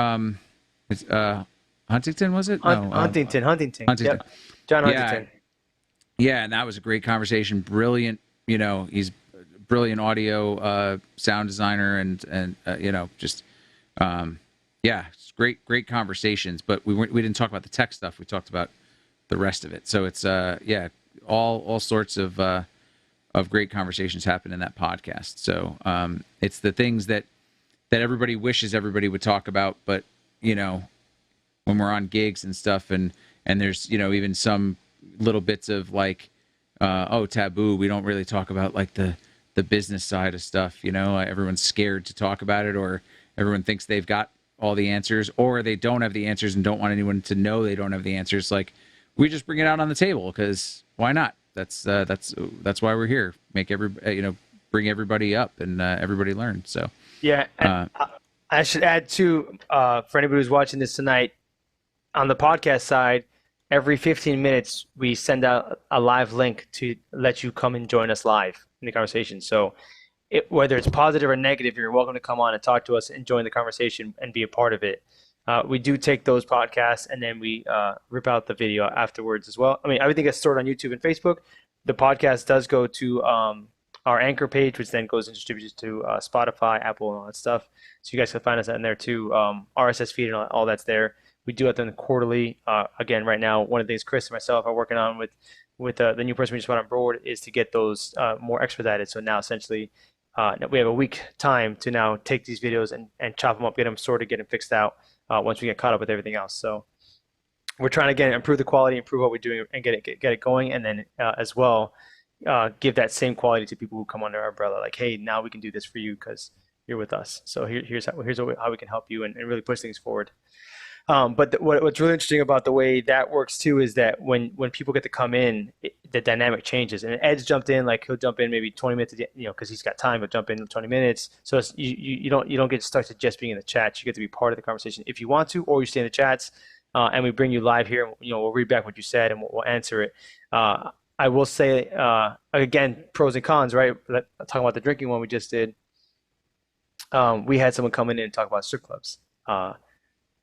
Huntington, was it? No, Huntington. Yep. John Huntington. Yeah, and that was a great conversation. Brilliant. He's brilliant audio sound designer, and it's great conversations. But we didn't talk about the tech stuff. We talked about the rest of it. So it's all sorts of great conversations happen in that podcast. So it's the things that everybody wishes everybody would talk about, but when we're on gigs and stuff, and there's even some little bits of taboo. We don't really talk about the business side of stuff. Everyone's scared to talk about it, or everyone thinks they've got all the answers, or they don't have the answers and don't want anyone to know they don't have the answers. We just bring it out on the table, because why not? That's why we're here. Bring everybody up, and everybody learn. So yeah. I should add too, for anybody who's watching this tonight, on the podcast side, every 15 minutes we send out a live link to let you come and join us live in the conversation. So whether it's positive or negative, you're welcome to come on and talk to us and join the conversation and be a part of it. We do take those podcasts, and then we rip out the video afterwards as well. I mean, everything gets stored on YouTube and Facebook. The podcast does go to our Anchor page, which then goes and distributes to Spotify, Apple, and all that stuff. So you guys can find us in there too. RSS feed and all that's there. We do it then quarterly. Again, right now, one of the things Chris and myself are working on with the new person we just brought on board is to get those more expedited. So now essentially we have a week time to now take these videos and chop them up, get them sorted, get them fixed out once we get caught up with everything else. So we're trying to again improve the quality, improve what we're doing, and get it going, and then as well give that same quality to people who come under our umbrella. Like, hey, now we can do this for you because you're with us. So here's how we can help you and really push things forward. But what's really interesting about the way that works too is that when people get to come in, the dynamic changes. And Ed's jumped in, like he'll jump in maybe 20 minutes, because he's got time. He'll jump in 20 minutes. So you don't get stuck to just being in the chat. You get to be part of the conversation if you want to, or you stay in the chats, and we bring you live here. We'll read back what you said and we'll answer it. I will say again, pros and cons, right? Talking about the drinking one we just did. We had someone come in and talk about strip clubs.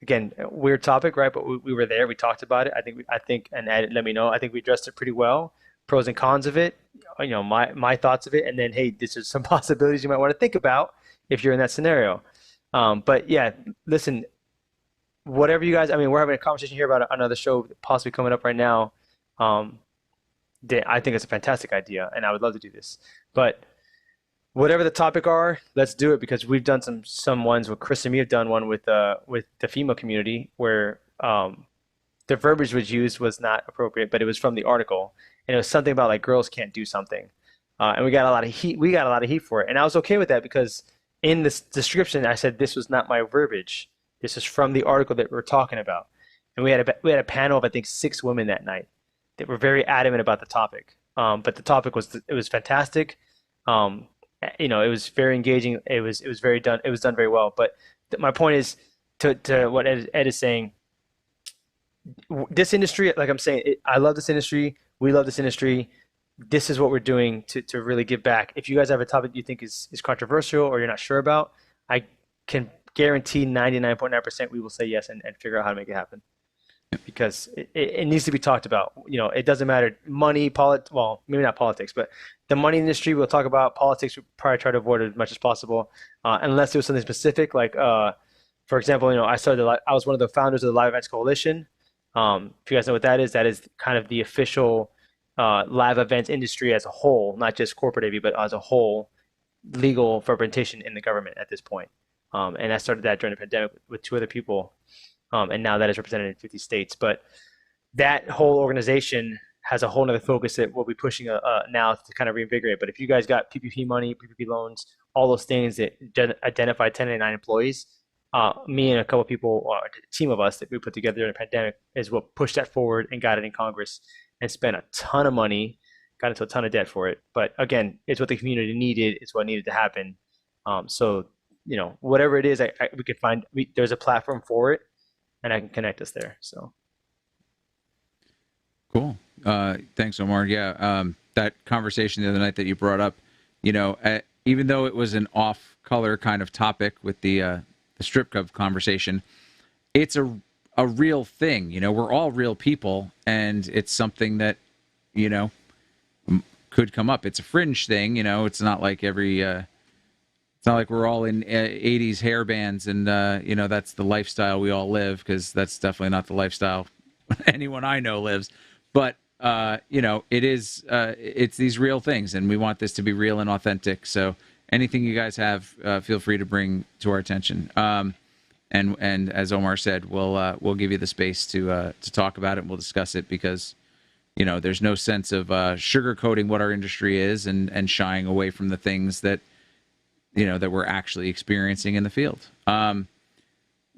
Again, weird topic, right? But we were there. We talked about it. I think, and Ed let me know. I think we addressed it pretty well. Pros and cons of it. My thoughts of it, and then hey, this is some possibilities you might want to think about if you're in that scenario. But yeah, listen. Whatever you guys. I mean, we're having a conversation here about another show possibly coming up right now. I think it's a fantastic idea, and I would love to do this. But whatever the topic are, let's do it, because we've done some ones with Chris and me have done one with the female community where the verbiage was used was not appropriate, but it was from the article, and it was something about like girls can't do something, and we got a lot of heat. We got a lot of heat for it, and I was okay with that because in this description I said this was not my verbiage. This is from the article that we're talking about, and we had a panel of I think 6 women that night that were very adamant about the topic. But the topic was fantastic. It was very engaging. It was done very well. But my point is to what Ed is saying. This industry, like I'm saying, I love this industry. We love this industry. This is what we're doing to really give back. If you guys have a topic you think is controversial or you're not sure about, I can guarantee 99.9% we will say yes and figure out how to make it happen. Because it needs to be talked about. It doesn't matter. Money, well, maybe not politics, but the money industry we'll talk about. Politics we probably try to avoid it as much as possible, unless it was something specific. Like, for example, I was one of the founders of the Live Events Coalition. If you guys know what that is kind of the official live events industry as a whole, not just corporate AV, but as a whole, legal representation in the government at this point. And I started that during the pandemic with 2 other people. And now that is represented in 50 states. But that whole organization has a whole nother focus that we'll be pushing now to kind of reinvigorate. But if you guys got PPP money, PPP loans, all those things that identify 1099 employees, me and a couple of people, a team of us that we put together during the pandemic, is what pushed that forward and got it in Congress and spent a ton of money, got into a ton of debt for it. But again, it's what the community needed. It's what needed to happen. So, whatever it is, we could find, there's a platform for it. And I can connect us there. So cool. Thanks, Omar. Yeah, that conversation the other night that you brought up, even though it was an off-color kind of topic with the strip club conversation, it's a real thing. We're all real people, and it's something that could come up. It's a fringe thing. It's not like it's not like we're all in 80s hair bands and, that's the lifestyle we all live, because that's definitely not the lifestyle anyone I know lives. But, it is, it's these real things, and we want this to be real and authentic. So anything you guys have, feel free to bring to our attention. And as Omar said, we'll give you the space to talk about it, and we'll discuss it, because, there's no sense of sugarcoating what our industry is and shying away from the things that that we're actually experiencing in the field.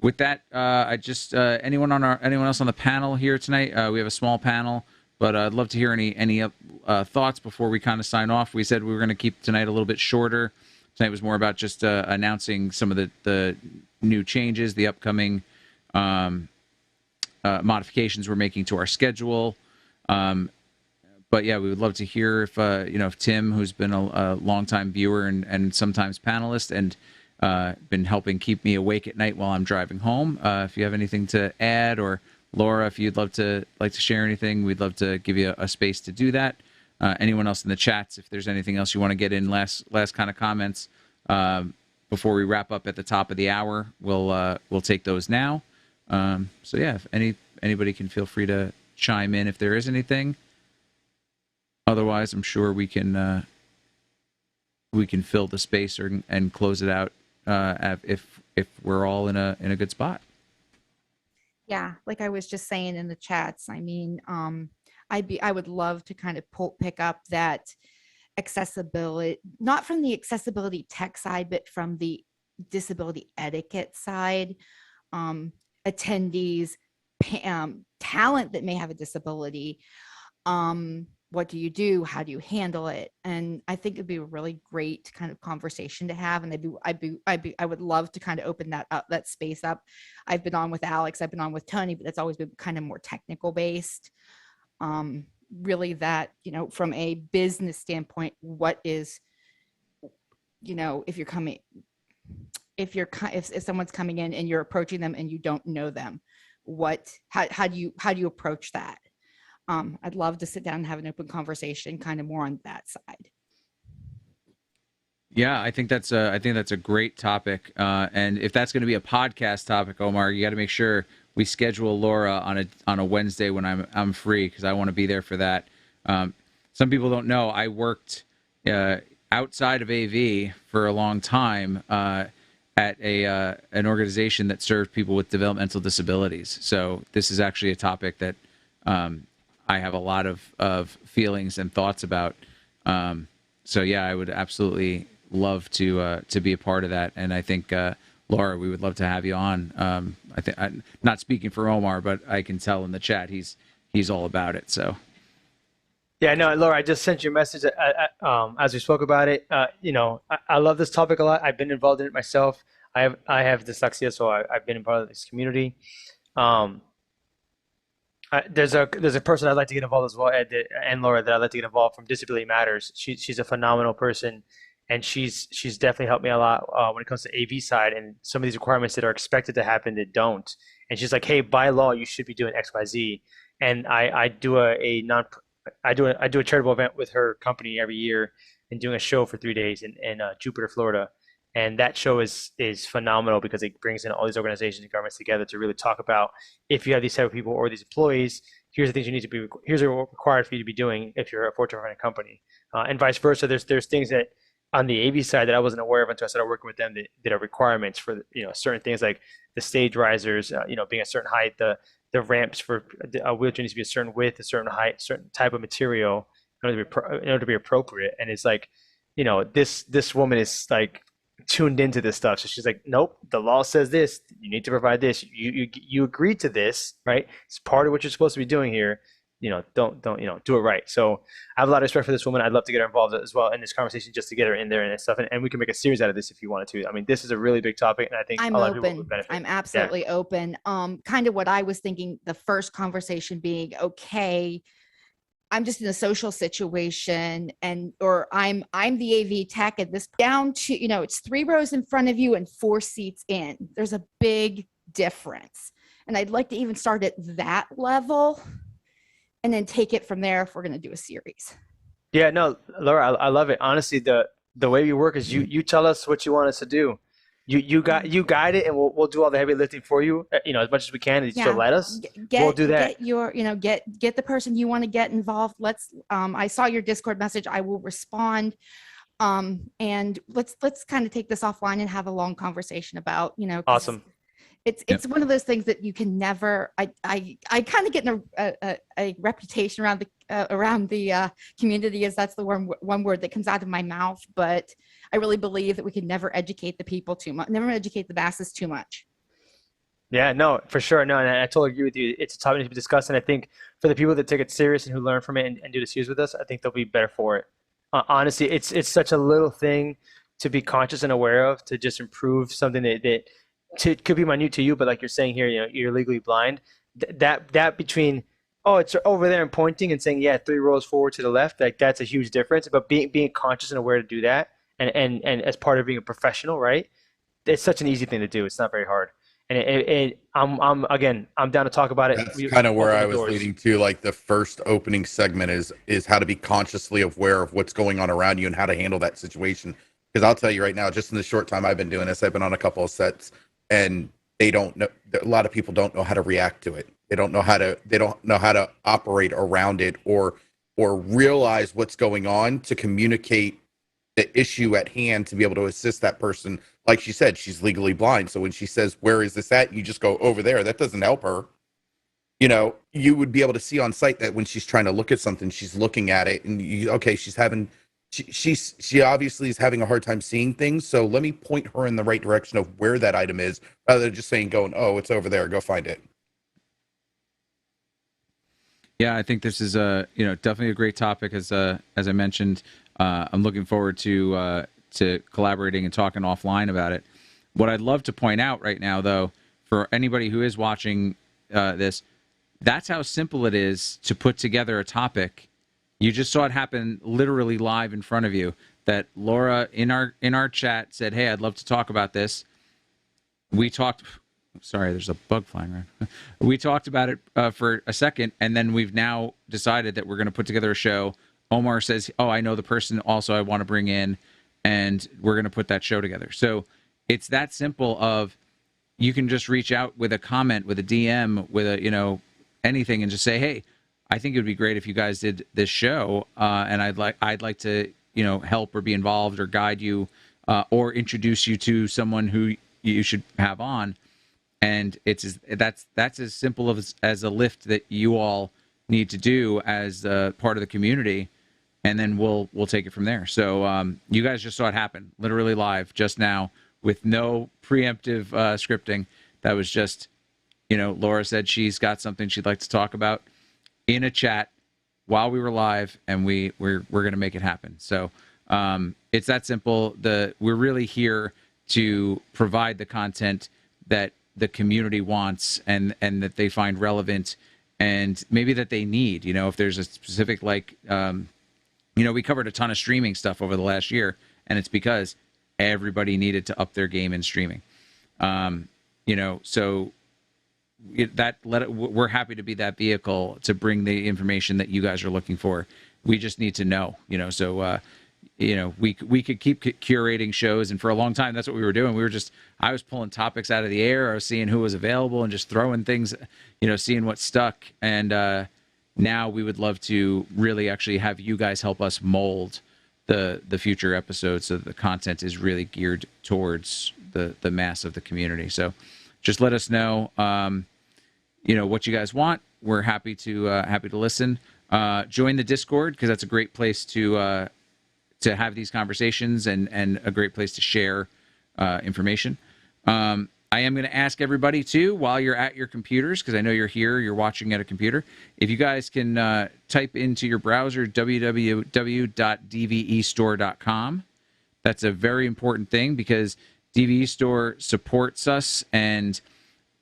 With that, I just anyone else on the panel here tonight? We have a small panel, but I'd love to hear any thoughts before we kind of sign off. We said we were going to keep tonight a little bit shorter. Tonight was more about just announcing some of the new changes, the upcoming modifications we're making to our schedule. But yeah, we would love to hear if Tim, who's been a longtime viewer and sometimes panelist and been helping keep me awake at night while I'm driving home, if you have anything to add, or Laura, if you'd like to share anything, we'd love to give you a space to do that. Anyone else in the chats, if there's anything else you want to get in, last kind of comments before we wrap up at the top of the hour, we'll take those now. So yeah, if anybody can feel free to chime in if there is anything. Otherwise, I'm sure we can fill the space and close it out if we're all in a good spot. Yeah, like I was just saying in the chats, I mean, I would love to kind of pick up that accessibility, not from the accessibility tech side, but from the disability etiquette side. Attendees, talent that may have a disability. What do you do? How do you handle it? And I think it'd be a really great kind of conversation to have. And I would love to kind of open that space up. I've been on with Alex, I've been on with Tony, but it's always been kind of more technical based. Really that, from a business standpoint, what is, if someone's coming in and you're approaching them and you don't know them, how do you approach that? I'd love to sit down and have an open conversation kind of more on that side. Yeah, I think that's a great topic. And if that's going to be a podcast topic, Omar, you got to make sure we schedule Laura on a Wednesday when I'm free, because I want to be there for that. Some people don't know I worked outside of AV for a long time at an organization that served people with developmental disabilities. So this is actually a topic that I have a lot of feelings and thoughts about. So yeah, I would absolutely love to be a part of that. And I think Laura, we would love to have you on. I think I'm not speaking for Omar, but I can tell in the chat he's all about it. So yeah, no, Laura, I just sent you a message as we spoke about it. I love this topic a lot. I've been involved in it myself. I have dyslexia, so I've been a part of this community. There's a person I'd like to get involved as well, Ed and Laura, that I'd like to get involved from Disability Matters. She's a phenomenal person, and she's definitely helped me a lot when it comes to AV side and some of these requirements that are expected to happen that don't. And she's like, hey, by law, you should be doing X, Y, Z. And I do a charitable event with her company every year and doing a show for 3 days in Jupiter, Florida. And that show is phenomenal because it brings in all these organizations and governments together to really talk about, if you have these type of people or these employees, here's the things you need to be, here's what required for you to be doing if you're a Fortune 500 company, and vice versa. There's things that on the AV side that I wasn't aware of until I started working with them that are requirements for certain things like the stage risers, being a certain height, the ramps for a wheelchair needs to be a certain width, a certain height, certain type of material in order to be appropriate. And it's like, this woman is like tuned into this stuff. So she's like, nope, the law says this, you need to provide this, you agreed to this, right? It's part of what you're supposed to be doing here. Don't do it right. So I have a lot of respect for this woman. I'd love to get her involved as well in this conversation, just to get her in there and stuff. And we can make a series out of this if you wanted to. I mean, this is a really big topic, and I think I'm a lot of open. people would benefit. I'm absolutely open. Kind of what I was thinking, the first conversation being, okay, I'm just in a social situation, or I'm the AV tech, and this down to, it's 3 rows in front of you and 4 seats in. There's a big difference. And I'd like to even start at that level and then take it from there if we're going to do a series. Yeah, no, Laura, I love it. Honestly, the way we work is you tell us what you want us to do. You guide it, and we'll do all the heavy lifting for you, as much as we can. And you still let us. We'll do that. Get the person you want to get involved. I saw your Discord message. I will respond. And let's kind of take this offline and have a long conversation about, Awesome. It's one of those things that you can never. I kind of get a reputation around the community, as that's the one word that comes out of my mouth. But I really believe that we can never educate the people too much, never educate the masses too much. Yeah, no, for sure. No, and I totally agree with you. It's a topic to be discussed, and I think for the people that take it serious and who learn from it and do the series with us, I think they'll be better for it. Honestly, it's such a little thing to be conscious and aware of, to just improve something that could be minute to you, but like you're saying here, you're legally blind. That between, oh, it's over there and pointing and saying, yeah, 3 rows forward to the left, like that's a huge difference. But being conscious and aware to do that, and as part of being a professional, right? It's such an easy thing to do. It's not very hard. And I'm down to talk about it. That's kind of where I was leading to. Like the first opening segment is how to be consciously aware of what's going on around you and how to handle that situation. Because I'll tell you right now, just in the short time I've been doing this, I've been on a couple of sets, and they don't know. A lot of people don't know how to react to it. They don't know how to operate around it or realize what's going on to communicate the issue at hand to be able to assist that person. Like she said, she's legally blind. So when she says, "Where is this at?" You just go over there. That doesn't help her. You know, you would be able to see on site that when she's trying to look at something, she's looking at it and she obviously is having a hard time seeing things. So let me point her in the right direction of where that item is rather than just "Oh, it's over there. Go find it." Yeah, I think this is definitely a great topic. As I mentioned, I'm looking forward to collaborating and talking offline about it. What I'd love to point out right now, though, for anybody who is watching this, that's how simple it is to put together a topic. You just saw it happen literally live in front of you. That Laura in our chat said, "Hey, I'd love to talk about this." We talked. Sorry, there's a bug flying around. We talked about it for a second, and then we've now decided that we're going to put together a show. Omar says, "Oh, I know the person also I want to bring in," and we're going to put that show together. So it's that simple. Of you can just reach out with a comment, with a DM, with a anything, and just say, "Hey, I think it would be great if you guys did this show, and I'd like to help or be involved or guide you or introduce you to someone who you should have on." And that's as simple as a lift that you all need to do as part of the community, and then we'll take it from there. So you guys just saw it happen literally live just now with no preemptive scripting. That was just Laura said she's got something she'd like to talk about in a chat while we were live, and we're going to make it happen. So it's that simple. We're really here to provide the content that the community wants and that they find relevant and maybe that they need. If there's a specific we covered a ton of streaming stuff over the last year, and it's because everybody needed to up their game in streaming. So we're happy to be that vehicle to bring the information that you guys are looking for. We just need to know, so we could keep curating shows, and for a long time that's what we were doing. I was pulling topics out of the air. I was seeing who was available and just throwing things, seeing what stuck. And now we would love to really actually have you guys help us mold the future episodes so that the content is really geared towards the mass of the community. So just let us know what you guys want. We're happy to listen. Join the Discord, because that's a great place to have these conversations and a great place to share information. I am going to ask everybody too, while you're at your computers, because I know you're here, you're watching at a computer, if you guys can type into your browser www.dvestore.com. That's a very important thing, because DVE Store supports us, and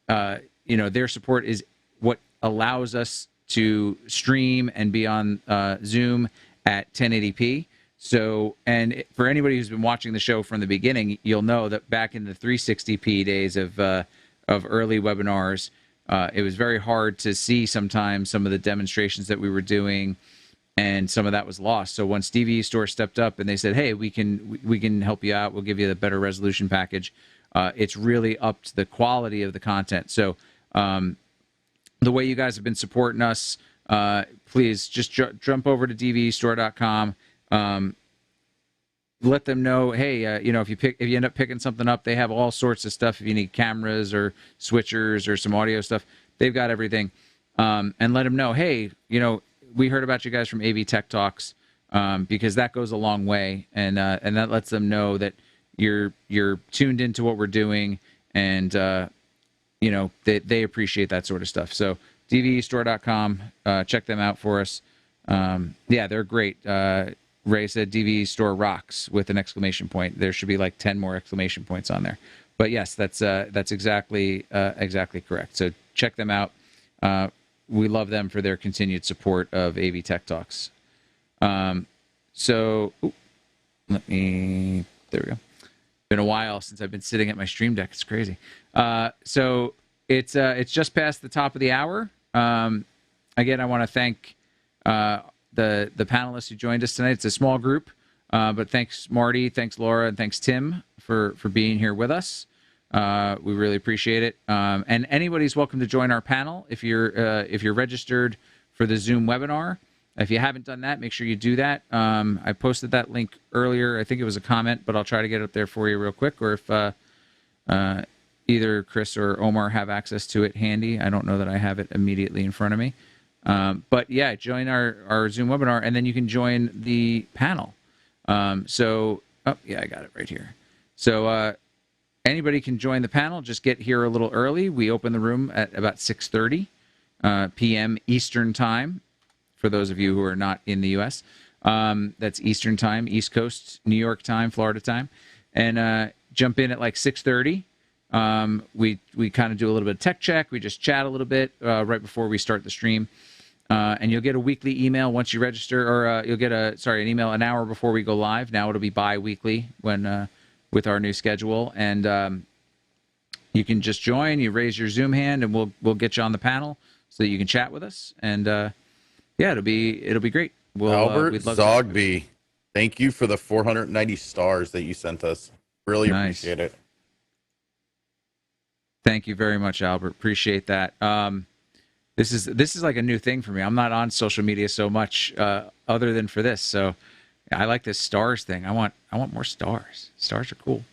their support is what allows us to stream and be on Zoom at 1080p. So, and for anybody who's been watching the show from the beginning, you'll know that back in the 360p days of early webinars, it was very hard to see sometimes some of the demonstrations that we were doing, and some of that was lost. So once DVE Store stepped up and they said, "Hey, we can help you out. We'll give you the better resolution package," it's really upped the quality of the content. So the way you guys have been supporting us, please just jump over to dvestore.com. Let them know, hey, if you end up picking something up, they have all sorts of stuff. If you need cameras or switchers or some audio stuff, they've got everything. And let them know, hey, we heard about you guys from AV Tech Talks, because that goes a long way, and that lets them know that you're tuned into what we're doing, and they appreciate that sort of stuff. So dvestore.com, check them out for us. Yeah, they're great. Ray said DVE Store rocks with an exclamation point. There should be like 10 more exclamation points on there. But yes, that's exactly correct. So check them out. We love them for their continued support of AV Tech Talks. There we go. Been a while since I've been sitting at my Stream Deck. It's crazy. So it's just past the top of the hour. Again, I want to thank the panelists who joined us tonight. It's a small group, but thanks Marty, thanks Laura, and thanks Tim for being here with us. We really appreciate it. And anybody's welcome to join our panel if you're registered for the Zoom webinar. If you haven't done that, make sure you do that. I posted that link earlier. I think it was a comment, but I'll try to get it up there for you real quick. Or if either Chris or Omar have access to it handy. I don't know that I have it immediately in front of me. But yeah, join our Zoom webinar, and then you can join the panel. I got it right here. So anybody can join the panel. Just get here a little early. We open the room at about 6:30 p.m. Eastern Time, for those of you who are not in the U.S. That's Eastern Time, East Coast, New York time, Florida time. And jump in at like 6:30. We kind of do a little bit of tech check. We just chat a little bit right before we start the stream. And you'll get a weekly email once you register, or you'll get an email an hour before we go live. Now it'll be bi-weekly with our new schedule. And you can just join. You raise your Zoom hand, and we'll get you on the panel so that you can chat with us. And it'll be great. Albert we'd love Zogby, thank you for the 490 stars that you sent us. Really Nice. appreciate it. Thank you very much, Albert. Appreciate that. This is like a new thing for me. I'm not on social media so much other than for this. So I like this stars thing. I want more stars. Stars are cool.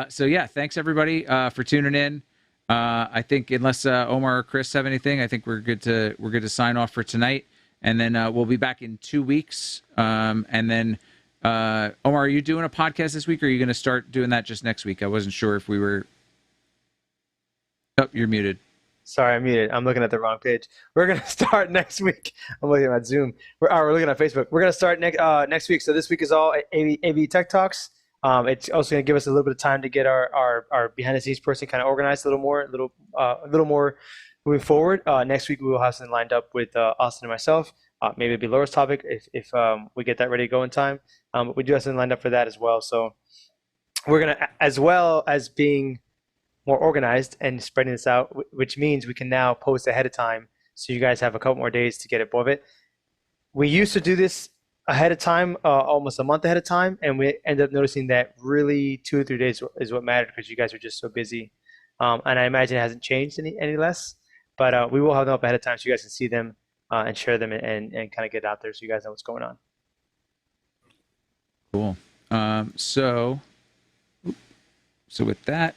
So yeah, thanks everybody for tuning in. I think unless Omar or Chris have anything, I think we're good to sign off for tonight. And then we'll be back in 2 weeks. And then Omar, are you doing a podcast this week, or are you going to start doing that just next week? I wasn't sure if we were. Oh, you're muted. Sorry, I'm muted. I'm looking at the wrong page. We're gonna start next week. I'm looking at Zoom. We're looking at Facebook. We're gonna start next week. So this week is all AV Tech Talks. It's also gonna give us a little bit of time to get our behind the scenes person kind of organized a little more moving forward. Next week we will have something lined up with Austin and myself. Maybe it'll be Laura's topic if we get that ready to go in time. But we do have something lined up for that as well. So we're gonna, as well as being more organized and spreading this out, which means we can now post ahead of time, so you guys have a couple more days to get above it. We used to do this ahead of time, almost a month ahead of time, and we ended up noticing that really 2 or 3 days is what mattered, because you guys are just so busy. And I imagine it hasn't changed any less, but we will have them up ahead of time so you guys can see them and share them and kind of get it out there so you guys know what's going on. Cool. So with that,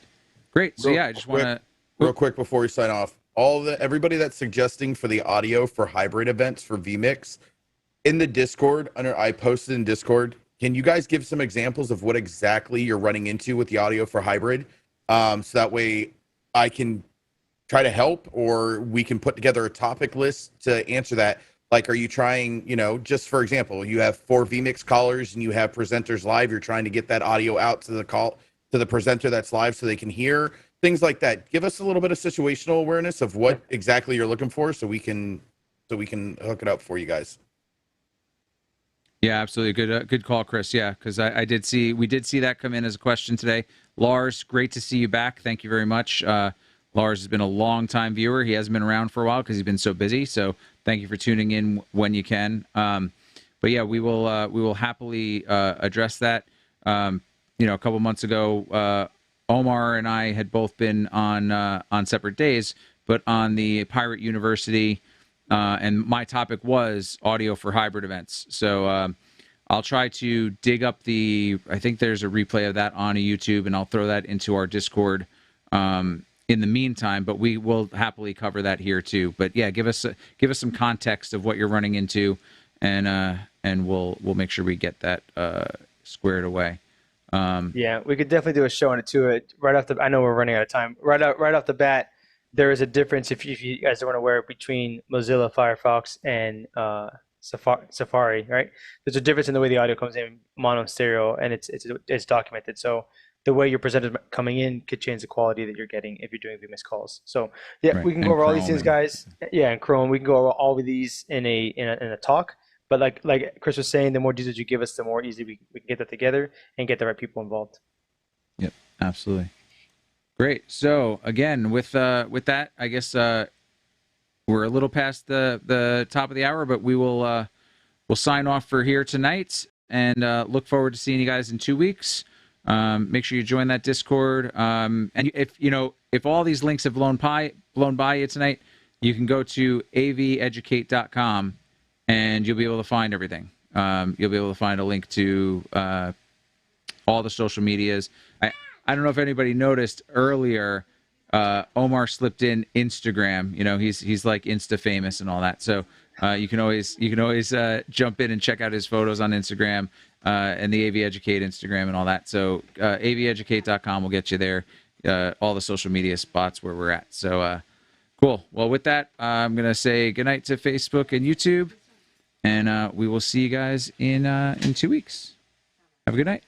great. So I just want to real quick before we sign off, everybody that's suggesting for the audio for hybrid events for vMix in the Discord, I posted in Discord. Can you guys give some examples of what exactly you're running into with the audio for hybrid? So that way I can try to help, or we can put together a topic list to answer that. Like, are you trying, just for example, you have 4 vMix callers and you have presenters live. You're trying to get that audio out to the presenter that's live so they can hear things like that. Give us a little bit of situational awareness of what exactly you're looking for, so we can hook it up for you guys. Yeah, absolutely. Good call, Chris. Yeah, because we did see that come in as a question today. Lars, great to see you back. Thank you very much. Lars has been a long-time viewer. He hasn't been around for a while because he's been so busy. So thank you for tuning in when you can. But yeah, we will happily address that. A couple months ago, Omar and I had both been on separate days, but on the Pirate University, and my topic was audio for hybrid events. So I'll try to dig up I think there's a replay of that on YouTube, and I'll throw that into our Discord in the meantime. But we will happily cover that here too. But yeah, give us some context of what you're running into, and we'll make sure we get that squared away. Yeah, we could definitely do a show on it too. I know we're running out of time. Right off the bat, there is a difference, if you guys don't want to wear it, between Mozilla Firefox and Safari, right? There's a difference in the way the audio comes in mono and stereo, and it's documented. So the way your presenter coming in could change the quality that you're getting if you're doing vMix calls. So yeah, right. We can go over all these things, guys. Yeah, and Chrome. We can go over all of these in a talk. But like Chris was saying, the more details you give us, the more easily we can get that together and get the right people involved. Yep, absolutely. Great. So again, with that, I guess we're a little past the top of the hour, but we'll sign off for here tonight, and look forward to seeing you guys in 2 weeks. Make sure you join that Discord. And if all these links have blown by you tonight, you can go to aveducate.com and you'll be able to find everything. You'll be able to find a link to all the social medias. I don't know if anybody noticed earlier, Omar slipped in Instagram. He's like Insta famous and all that. So you can always jump in and check out his photos on Instagram and the AV Educate Instagram and all that. So aveducate.com will get you there. All the social media spots where we're at. So cool. Well, with that, I'm gonna say goodnight to Facebook and YouTube, and we will see you guys in 2 weeks. Have a good night.